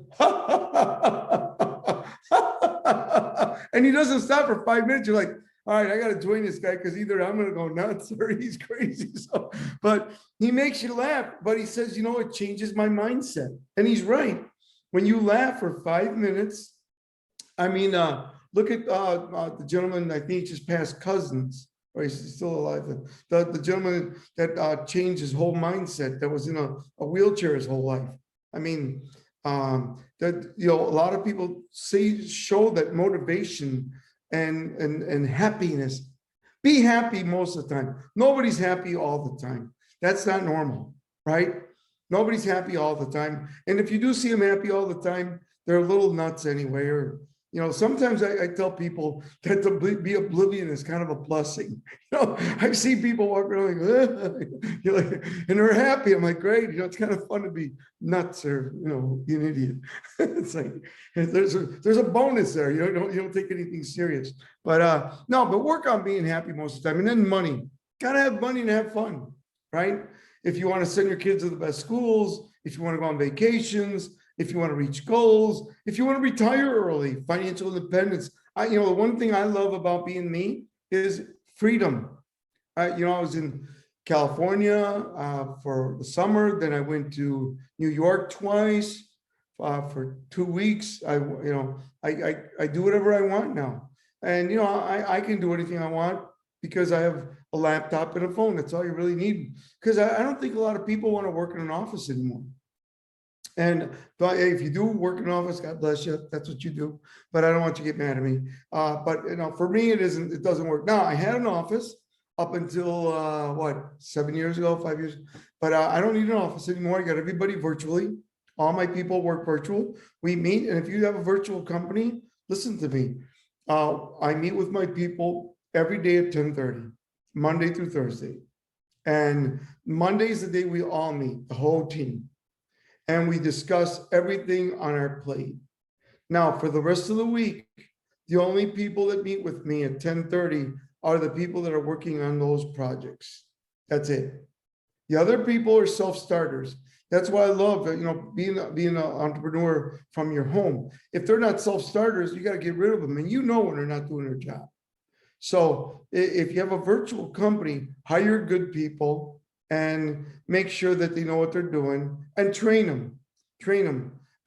and he doesn't stop for 5 minutes. You're like, all right, I got to join this guy because either I'm going to go nuts or he's crazy. So, but he makes you laugh. But he says, it changes my mindset. And he's right. When you laugh for 5 minutes, I mean, look at the gentleman, I think he just passed, Cousins, or he's still alive. The gentleman that changed his whole mindset, that was in a wheelchair his whole life. I mean, that, a lot of people show that motivation and happiness. Be happy most of the time. Nobody's happy all the time. That's not normal, right? Nobody's happy all the time. And if you do see them happy all the time, they're a little nuts anyway. Or, sometimes I tell people that to be oblivion is kind of a blessing. I see people walking around like, and they're happy. I'm like, great. It's kind of fun to be nuts or, be an idiot. It's like, there's a bonus there. You don't take anything serious. But no, but work on being happy most of the time. And then money. Gotta have money and have fun, right? If you want to send your kids to the best schools, if you want to go on vacations, if you want to reach goals, if you want to retire early, financial independence. The one thing I love about being me is freedom. I was in California for the summer. Then I went to New York twice for 2 weeks. I do whatever I want now. And, I can do anything I want because I have a laptop and a phone. That's all you really need. Because I don't think a lot of people want to work in an office anymore. But if you do work in an office, God bless you. That's what you do. But I don't want you to get mad at me. But for me, it doesn't work. Now, I had an office up until 7 years ago, 5 years. But I don't need an office anymore. I got everybody virtually. All my people work virtual. We meet, and if you have a virtual company, listen to me. I meet with my people every day at 10:30, Monday through Thursday. And Monday is the day we all meet, the whole team. And we discuss everything on our plate. Now, for the rest of the week, the only people that meet with me at 10:30 are the people that are working on those projects. That's it. The other people are self-starters. That's why I love, being an entrepreneur from your home. If they're not self-starters, you got to get rid of them, and when they're not doing their job. So if you have a virtual company, hire good people and make sure that they know what they're doing and train them.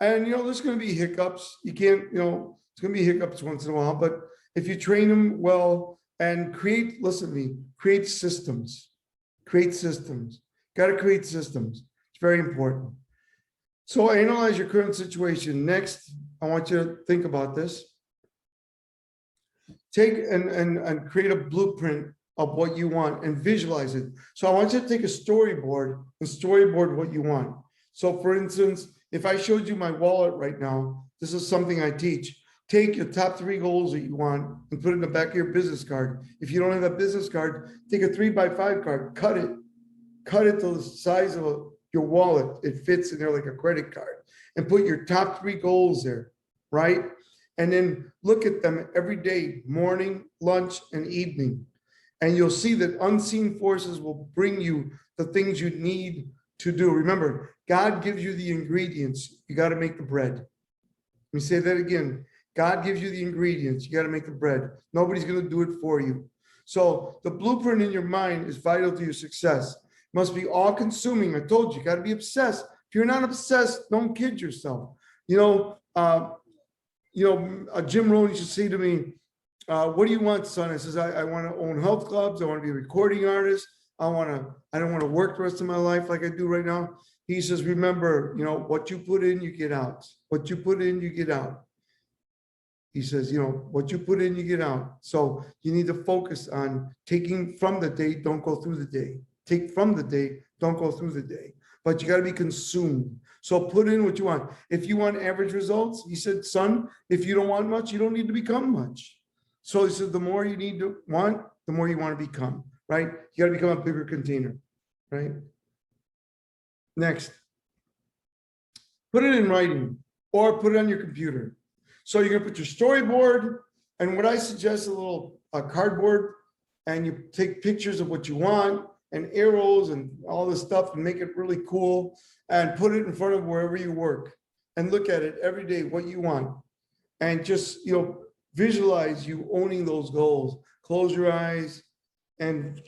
And, there's going to be hiccups. You can't, it's going to be hiccups once in a while, but if you train them well and listen to me, create systems. Got to create systems. It's very important. So analyze your current situation. Next, I want you to think about this. Take and create a blueprint of what you want and visualize it. So I want you to take a storyboard and storyboard what you want. So for instance, if I showed you my wallet right now, this is something I teach. Take your top 3 goals that you want and put it in the back of your business card. If you don't have a business card, take a 3x5 card, cut it to the size of your wallet. It fits in there like a credit card, and put your top 3 goals there, right? And then look at them every day, morning, lunch, and evening. And you'll see that unseen forces will bring you the things you need to do. Remember, God gives you the ingredients. You got to make the bread. Let me say that again. God gives you the ingredients. You got to make the bread. Nobody's going to do it for you. So the blueprint in your mind is vital to your success. It must be all consuming. I told you, got to be obsessed. If you're not obsessed, don't kid yourself. Jim Rohn used to say to me, what do you want, son? I says, I want to own health clubs. I want to be a recording artist. I don't want to work the rest of my life like I do right now. He says, remember, what you put in, you get out. What you put in, you get out. He says, what you put in, you get out. So you need to focus on taking from the day, don't go through the day. Take from the day, don't go through the day. But you got to be consumed. So put in what you want. If you want average results, he said, son, if you don't want much, you don't need to become much. So he said, the more you need to want, the more you want to become, right? You got to become a bigger container, right? Next, put it in writing or put it on your computer. So you're going to put your storyboard, and what I suggest, a cardboard, and you take pictures of what you want and arrows and all this stuff and make it really cool, and put it in front of wherever you work and look at it every day, what you want. And just, visualize you owning those goals. Close your eyes and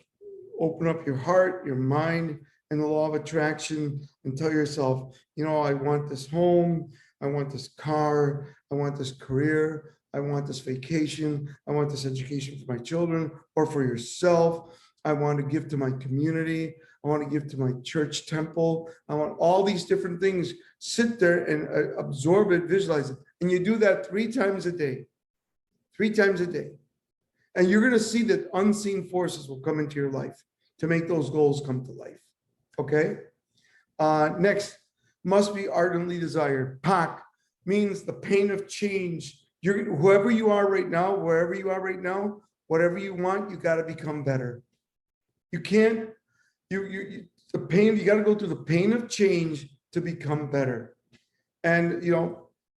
open up your heart, your mind, and the law of attraction, and tell yourself, I want this home, I want this car, I want this career, I want this vacation, I want this education for my children or for yourself. I want to give to my community. I want to give to my church temple. I want all these different things. Sit there and absorb it, visualize it. And you do that 3 times a day. 3 times a day. And you're going to see that unseen forces will come into your life to make those goals come to life. Okay? Next, must be ardently desired. PAC means the pain of change. Whoever you are right now, wherever you are right now, whatever you want, you got to become better. You can't, you got to go through the pain of change to become better. And,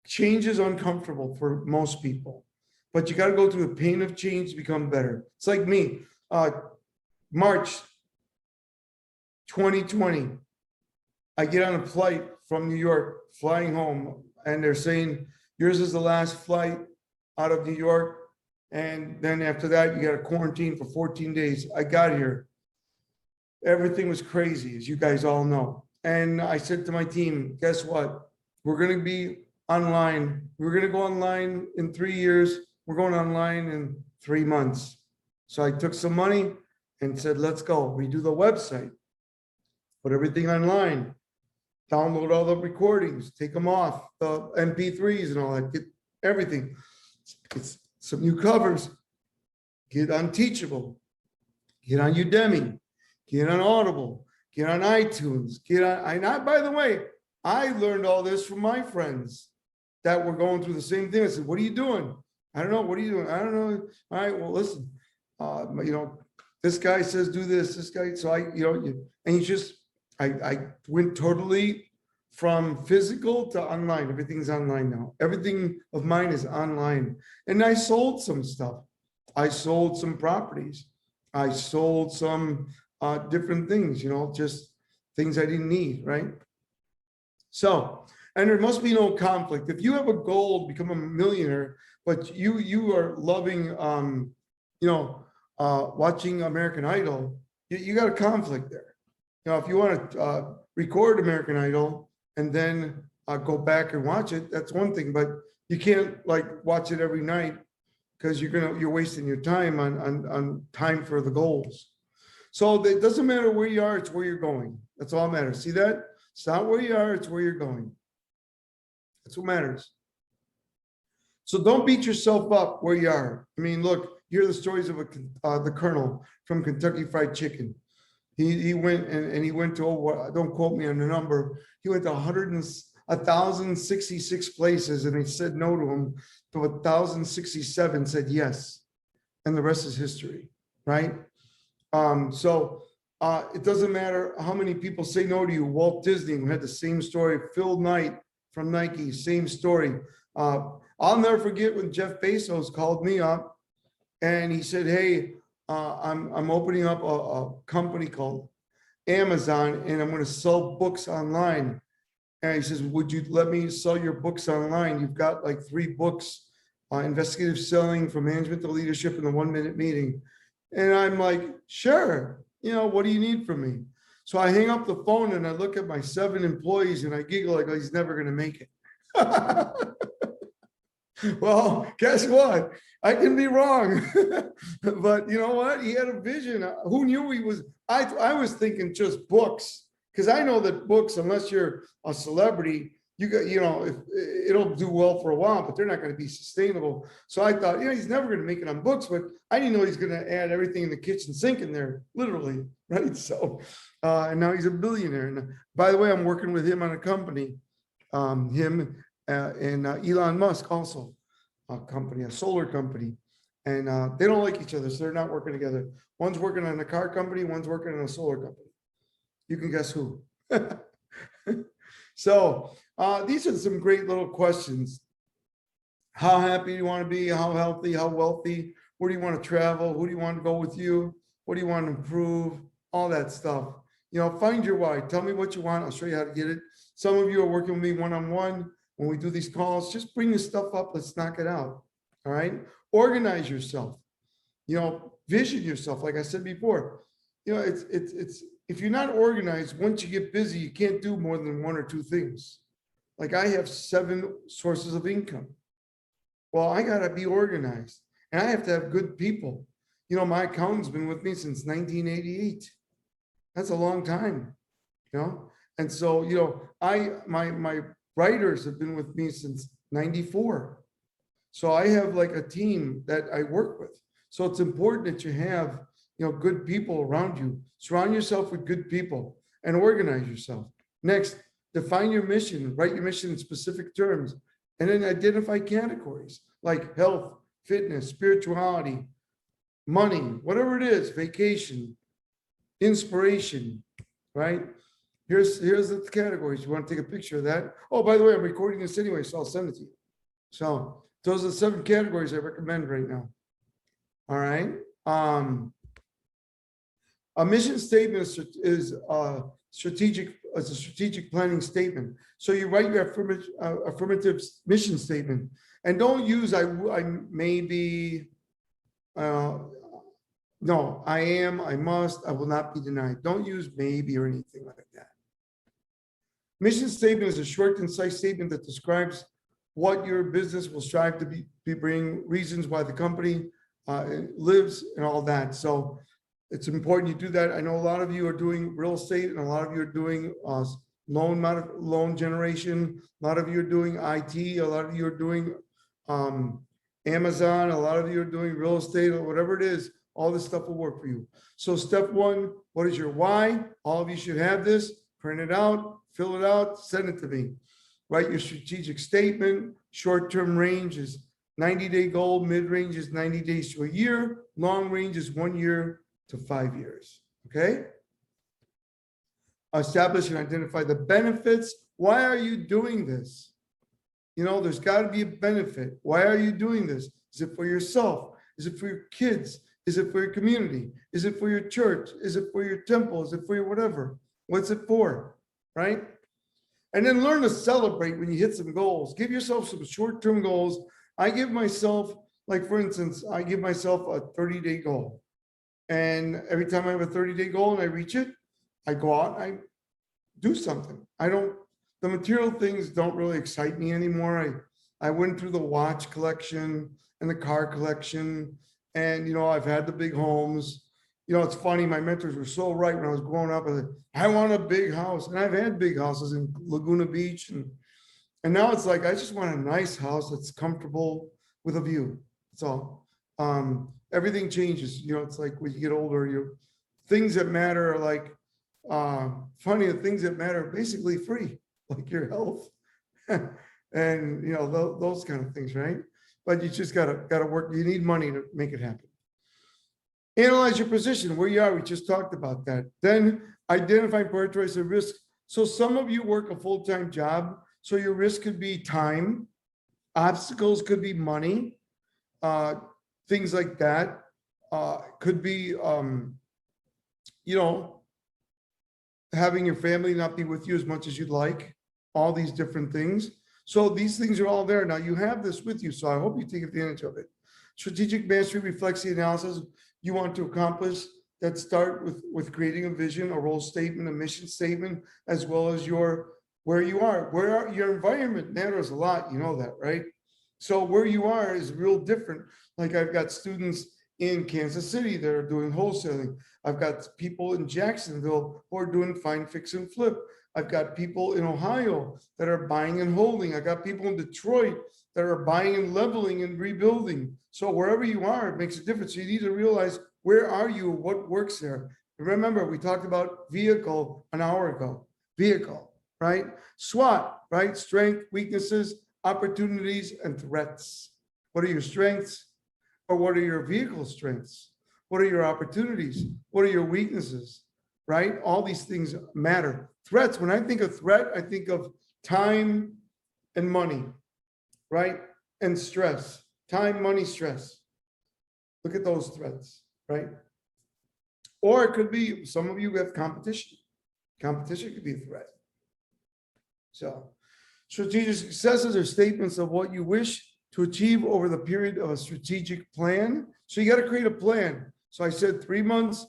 change is uncomfortable for most people, but you got to go through the pain of change to become better. It's like me, March 2020, I get on a flight from New York, flying home, and they're saying, yours is the last flight out of New York. And then after that, you got to quarantine for 14 days. I got here. Everything was crazy, as you guys all know. And I said to my team, guess what? We're going to be online. We're going to go online in 3 years. We're going online in 3 months. So I took some money and said, let's go. Redo the website, put everything online, download all the recordings, take them off, the MP3s and all that, get everything. It's some new covers, get on Teachable, get on Udemy, get on Audible, get on iTunes, by the way, I learned all this from my friends that were going through the same thing. I said, what are you doing? I don't know. What are you doing? I don't know. All right, well, listen, this guy says do this guy. So and you just, I went totally from physical to online. Everything's online now. Everything of mine is online. And I sold some stuff. I sold some properties. I sold some different things, just things I didn't need, right? So, and there must be no conflict. If you have a goal to become a millionaire, but you are loving, watching American Idol, you got a conflict there. If you want to record American Idol and then go back and watch it, that's one thing. But you can't watch it every night because you're wasting your time on time for the goals. So it doesn't matter where you are; it's where you're going. That's all that matters. See that? It's not where you are; it's where you're going. That's what matters. So don't beat yourself up where you are. I mean, look, you hear the stories of the Colonel from Kentucky Fried Chicken. He went and he went to, don't quote me on the number, he went to 1,066 places and they said no to him, to 1,067 said yes. And the rest is history, right? So it doesn't matter how many people say no to you. Walt Disney had the same story. Phil Knight from Nike, same story. I'll never forget when Jeff Bezos called me up and he said, hey, I'm opening up a company called Amazon and I'm going to sell books online. And he says, would you let me sell your books online? You've got 3 books, investigative selling from management to leadership in the 1-minute meeting. And I'm like, sure, what do you need from me? So I hang up the phone and I look at my 7 employees and I giggle like, oh, he's never going to make it. Well, guess what? I can be wrong. But you know what? He had a vision. Who knew he was? I was thinking just books, because I know that books, unless you're a celebrity, if it'll do well for a while, but they're not going to be sustainable. So I thought, he's never going to make it on books, but I didn't know he's going to add everything in the kitchen sink in there, literally, right? So, and now he's a billionaire. And by the way, I'm working with him on a company, him and Elon Musk also, a company, a solar company. And they don't like each other, so they're not working together. One's working on a car company, one's working on a solar company. You can guess who. So these are some great little questions. How happy do you want to be? How healthy? How wealthy? Where do you want to travel? Who do you want to go with you? What do you want to improve? All that stuff. Find your why. Tell me what you want. I'll show you how to get it. Some of you are working with me one-on-one. When we do these calls, just bring this stuff up. Let's knock it out. All right. Organize yourself. Vision yourself. Like I said before, it's if you're not organized, once you get busy, you can't do more than 1 or 2 things. Like I have 7 sources of income. Well, I got to be organized and I have to have good people. My accountant's been with me since 1988. That's a long time, And so, my writers have been with me since 94. So I have a team that I work with. So it's important that you have, good people around you. Surround yourself with good people and organize yourself. Next, define your mission, write your mission in specific terms, and then identify categories like health, fitness, spirituality, money, whatever it is, vacation, inspiration, right? Here's the categories. You want to take a picture of that? Oh, by the way, I'm recording this anyway, so I'll send it to you. So those are the 7 categories I recommend right now. All right. A mission statement is a strategic planning statement. So you write your affirmative mission statement, and don't use I maybe, no, I am, I must, I will not be denied. Don't use maybe or anything like that. Mission statement is a short, concise statement that describes what your business will strive to bring, reasons why the company lives and all that. So it's important you do that. I know a lot of you are doing real estate and a lot of you are doing loan generation. A lot of you are doing IT. A lot of you are doing Amazon. A lot of you are doing real estate or whatever it is. All this stuff will work for you. So step 1, what is your why? All of you should have this. print it out, fill it out, send it to me. Write your strategic statement. Short-term range is 90-day goal, mid-range is 90 days to a year, long range is 1 year to 5 years. Okay? Establish and identify the benefits. Why are you doing this? You know, there's got to be a benefit. Why are you doing this? Is it for yourself? Is it for your kids? Is it for your community? Is it for your church? Is it for your temple? Is it for your whatever? What's it for? Right? And then learn to celebrate when you hit some goals. Give yourself some short-term goals. I give myself, like for instance, I give myself a 30-day goal. And every time I have a 30-day goal and I reach it, I go out and I do something. The material things don't really excite me anymore. I went through the watch collection and the car collection. And, you know, I've had the big homes. You know, it's funny, my mentors were so right when I was growing up. I want a big house. And I've had big houses in Laguna Beach. And now it's like, I just want a nice house that's comfortable with a view. That's all. Everything changes. You know, it's like when you get older, things that matter are like, funny, the things that matter are basically free, like your health and, you know, those kind of things, right? But you just gotta work. You need money to make it happen. Analyze your position, where you are. We just talked about that. Then identify and prioritize the risk. So some of you work a full-time job, so your risk could be time, obstacles could be money, things like that. Could be, you know, having your family not be with you as much as you'd like, all these different things. So these things are all there. Now you have this with you, so I hope you take advantage of it. Strategic mastery reflects the analysis you want to accomplish that start with creating a vision, a role statement, a mission statement, as well as where you are. Your environment matters a lot, you know that, right? So where you are is real different. Like I've got students in Kansas City that are doing wholesaling. I've got people in Jacksonville who are doing find, fix, and flip. I've got people in Ohio that are buying and holding. I got people in Detroit that are buying and leveling and rebuilding. So wherever you are, it makes a difference. So you need to realize, where are you? What works there? And remember, we talked about vehicle an hour ago. Vehicle, right? SWOT, right? Strength, weaknesses, opportunities, and threats. What are your strengths? Or what are your vehicle strengths? What are your opportunities? What are your weaknesses? Right? All these things matter. Threats, when I think of threat, I think of time and money, right? And stress. Time, money, stress. Look at those threats, right? Or it could be, some of you have competition. Competition could be a threat. So, strategic successes are statements of what you wish to achieve over the period of a strategic plan. So you got to create a plan. So I said 3 months.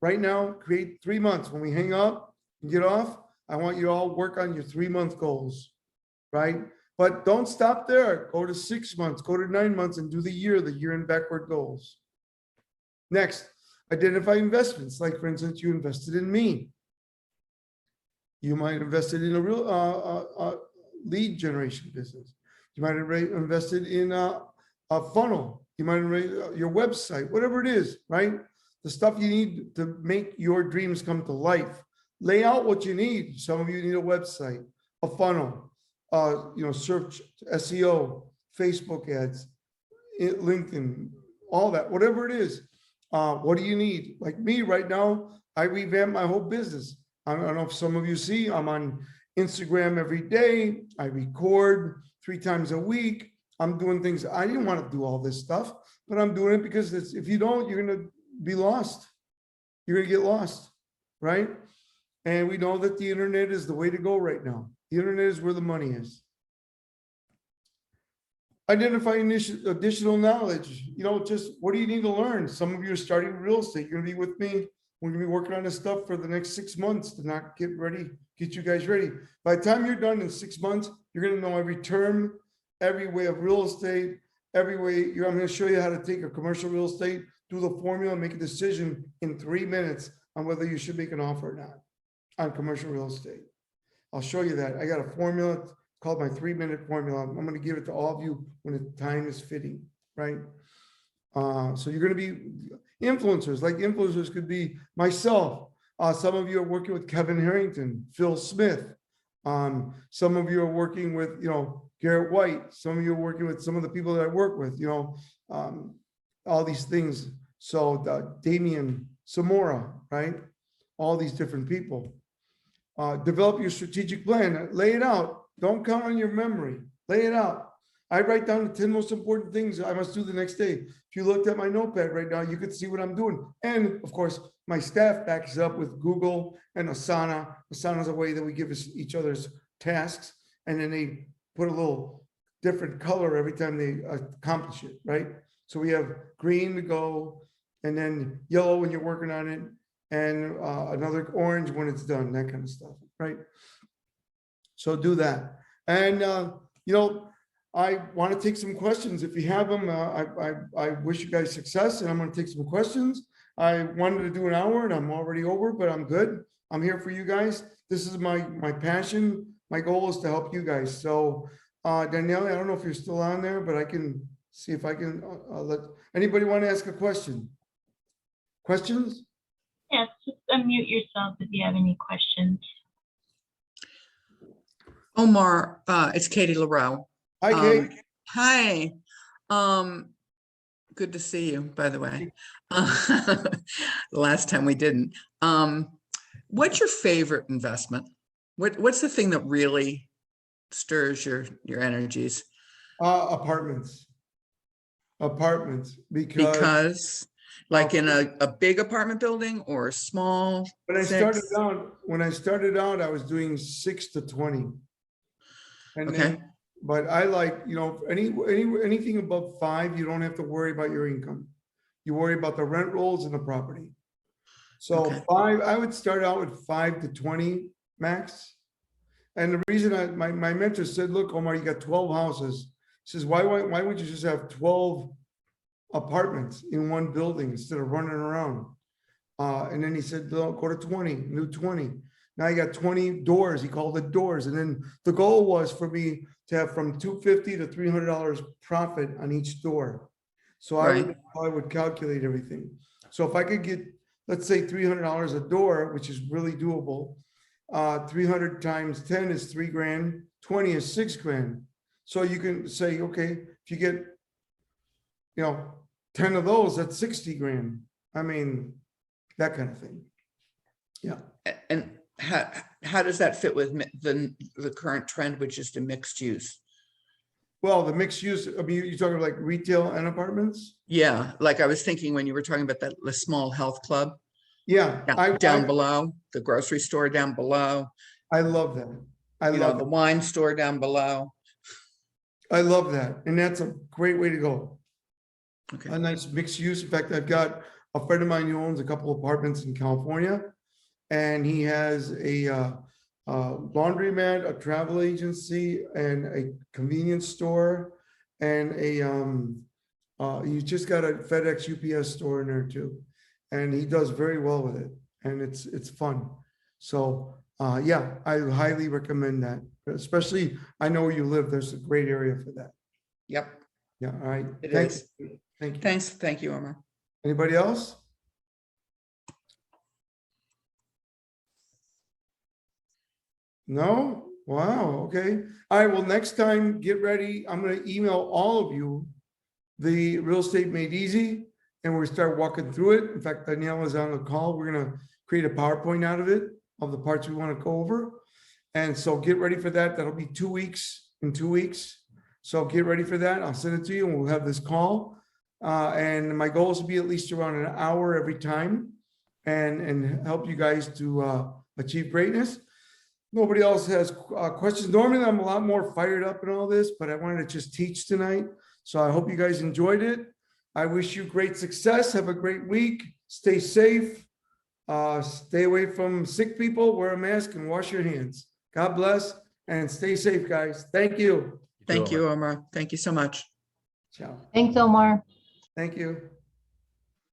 Right now, create 3 months. When we hang up and get off, I want you all work on your 3-month goals, right? But don't stop there. Go to 6 months, go to 9 months, and do the year and backward goals. Next, identify investments. Like for instance, you invested in me. You might have invested in a real lead generation business. You might have invested in a funnel. You might have your website, whatever it is, right? The stuff you need to make your dreams come to life. Lay out what you need. Some of you need a website, a funnel, you know, search, SEO, Facebook ads, LinkedIn, all that, whatever it is. What do you need? Like me right now, I revamped my whole business. I don't know if some of you see, I'm on Instagram every day. I record 3 times a week. I'm doing things. I didn't want to do all this stuff, but I'm doing it because if you don't, you're going to be lost. You're going to get lost, right? And we know that the internet is the way to go right now. The internet is where the money is. Identify additional knowledge. You know, just what do you need to learn? Some of you are starting real estate. You're going to be with me. We're going to be working on this stuff for the next 6 months to not get you guys ready. By the time you're done in 6 months, you're going to know every term, every way of real estate, every way. I'm going to show you how to take a commercial real estate, do the formula, and make a decision in 3 minutes on whether you should make an offer or not on commercial real estate. I'll show you that. I got a formula called my 3-minute formula. I'm going to give it to all of you when the time is fitting, right? So you're going to be influencers. Like influencers could be myself. Some of you are working with Kevin Harrington, Phil Smith. Some of you are working with, Garrett White. Some of you are working with some of the people that I work with, all these things. So Damian Samora, right? All these different people. Develop your strategic plan. Lay it out. Don't count on your memory. Lay it out. I write down the 10 most important things I must do the next day. If you looked at my notepad right now, you could see what I'm doing. And of course, my staff backs up with Google and Asana. Asana is a way that we give us each other's tasks, and then they put a little different color every time they accomplish it, right? So we have green to go, and then yellow when you're working on it, and another orange when it's done, that kind of stuff, right? So do that. And, I want to take some questions. If you have them, I wish you guys success, and I'm going to take some questions. I wanted to do an hour and I'm already over, but I'm good. I'm here for you guys. This is my passion. My goal is to help you guys. So Danielle, I don't know if you're still on there, but I can see if I can let anybody want to ask a question. Questions? Yes, just unmute yourself if you have any questions. Omar, it's Katie LaRoe. Hi, Kate. Hi. Good to see you, by the way. The last time we didn't. What's your favorite investment? What's the thing that really stirs your energies? Apartments. Because like in a big apartment building or a small? when I started out, I was doing 6 to 20. And Okay. then, but I like, anything above 5, you don't have to worry about your income. You worry about the rent rolls and the property. So Okay. 5, I would start out with 5 to 20 max. And the reason my mentor said, look, Omar, you got 12 houses. He says, why would you just have 12 apartments in one building instead of running around? And then he said, go to 20, new 20. Now you got 20 doors. He called it doors. And then the goal was for me to have from $250 to $300 profit on each door. So Right. I would calculate everything. So if I could get, let's say $300 a door, which is really doable, 300 times 10 is $3,000, 20 is $6,000. So you can say, okay, if you get, 10 of those, that's 60 grand. I mean, that kind of thing. Yeah. And how does that fit with the current trend, which is to mixed use? Well, the mixed use, I mean, you're talking like retail and apartments? Yeah, like I was thinking when you were talking about the small health club. Yeah. Down below, the grocery store down below. I love that. I love the wine store down below. I love that. And that's a great way to go. Okay. A nice mixed use. In fact, I've got a friend of mine who owns a couple of apartments in California, and he has a laundromat, a travel agency, and a convenience store, and he's just got a FedEx UPS store in there too, and he does very well with it, and it's fun. So yeah, I highly recommend that. Especially, I know where you live. There's a great area for that. Yep. Yeah. All right. It Thank is. you. Thank you. Thanks. Thank you, Omar. Anybody else? No? Wow. Okay. All right. Well, next time, get ready. I'm going to email all of you the Real Estate Made Easy, and we'll start walking through it. In fact, Danielle is on the call. We're going to create a PowerPoint out of it, of the parts we want to go over. And so get ready for that. That'll be 2 weeks, in 2 weeks. So get ready for that. I'll send it to you and we'll have this call. And my goal is to be at least around an hour every time and help you guys to achieve greatness. Nobody else has questions. Normally I'm a lot more fired up in all this, but I wanted to just teach tonight. So I hope you guys enjoyed it. I wish you great success. Have a great week. Stay safe. Stay away from sick people. Wear a mask and wash your hands. God bless and stay safe, guys. Thank you. Thank you, Omar. Thank you so much. Ciao. Thanks, Omar. Thank you.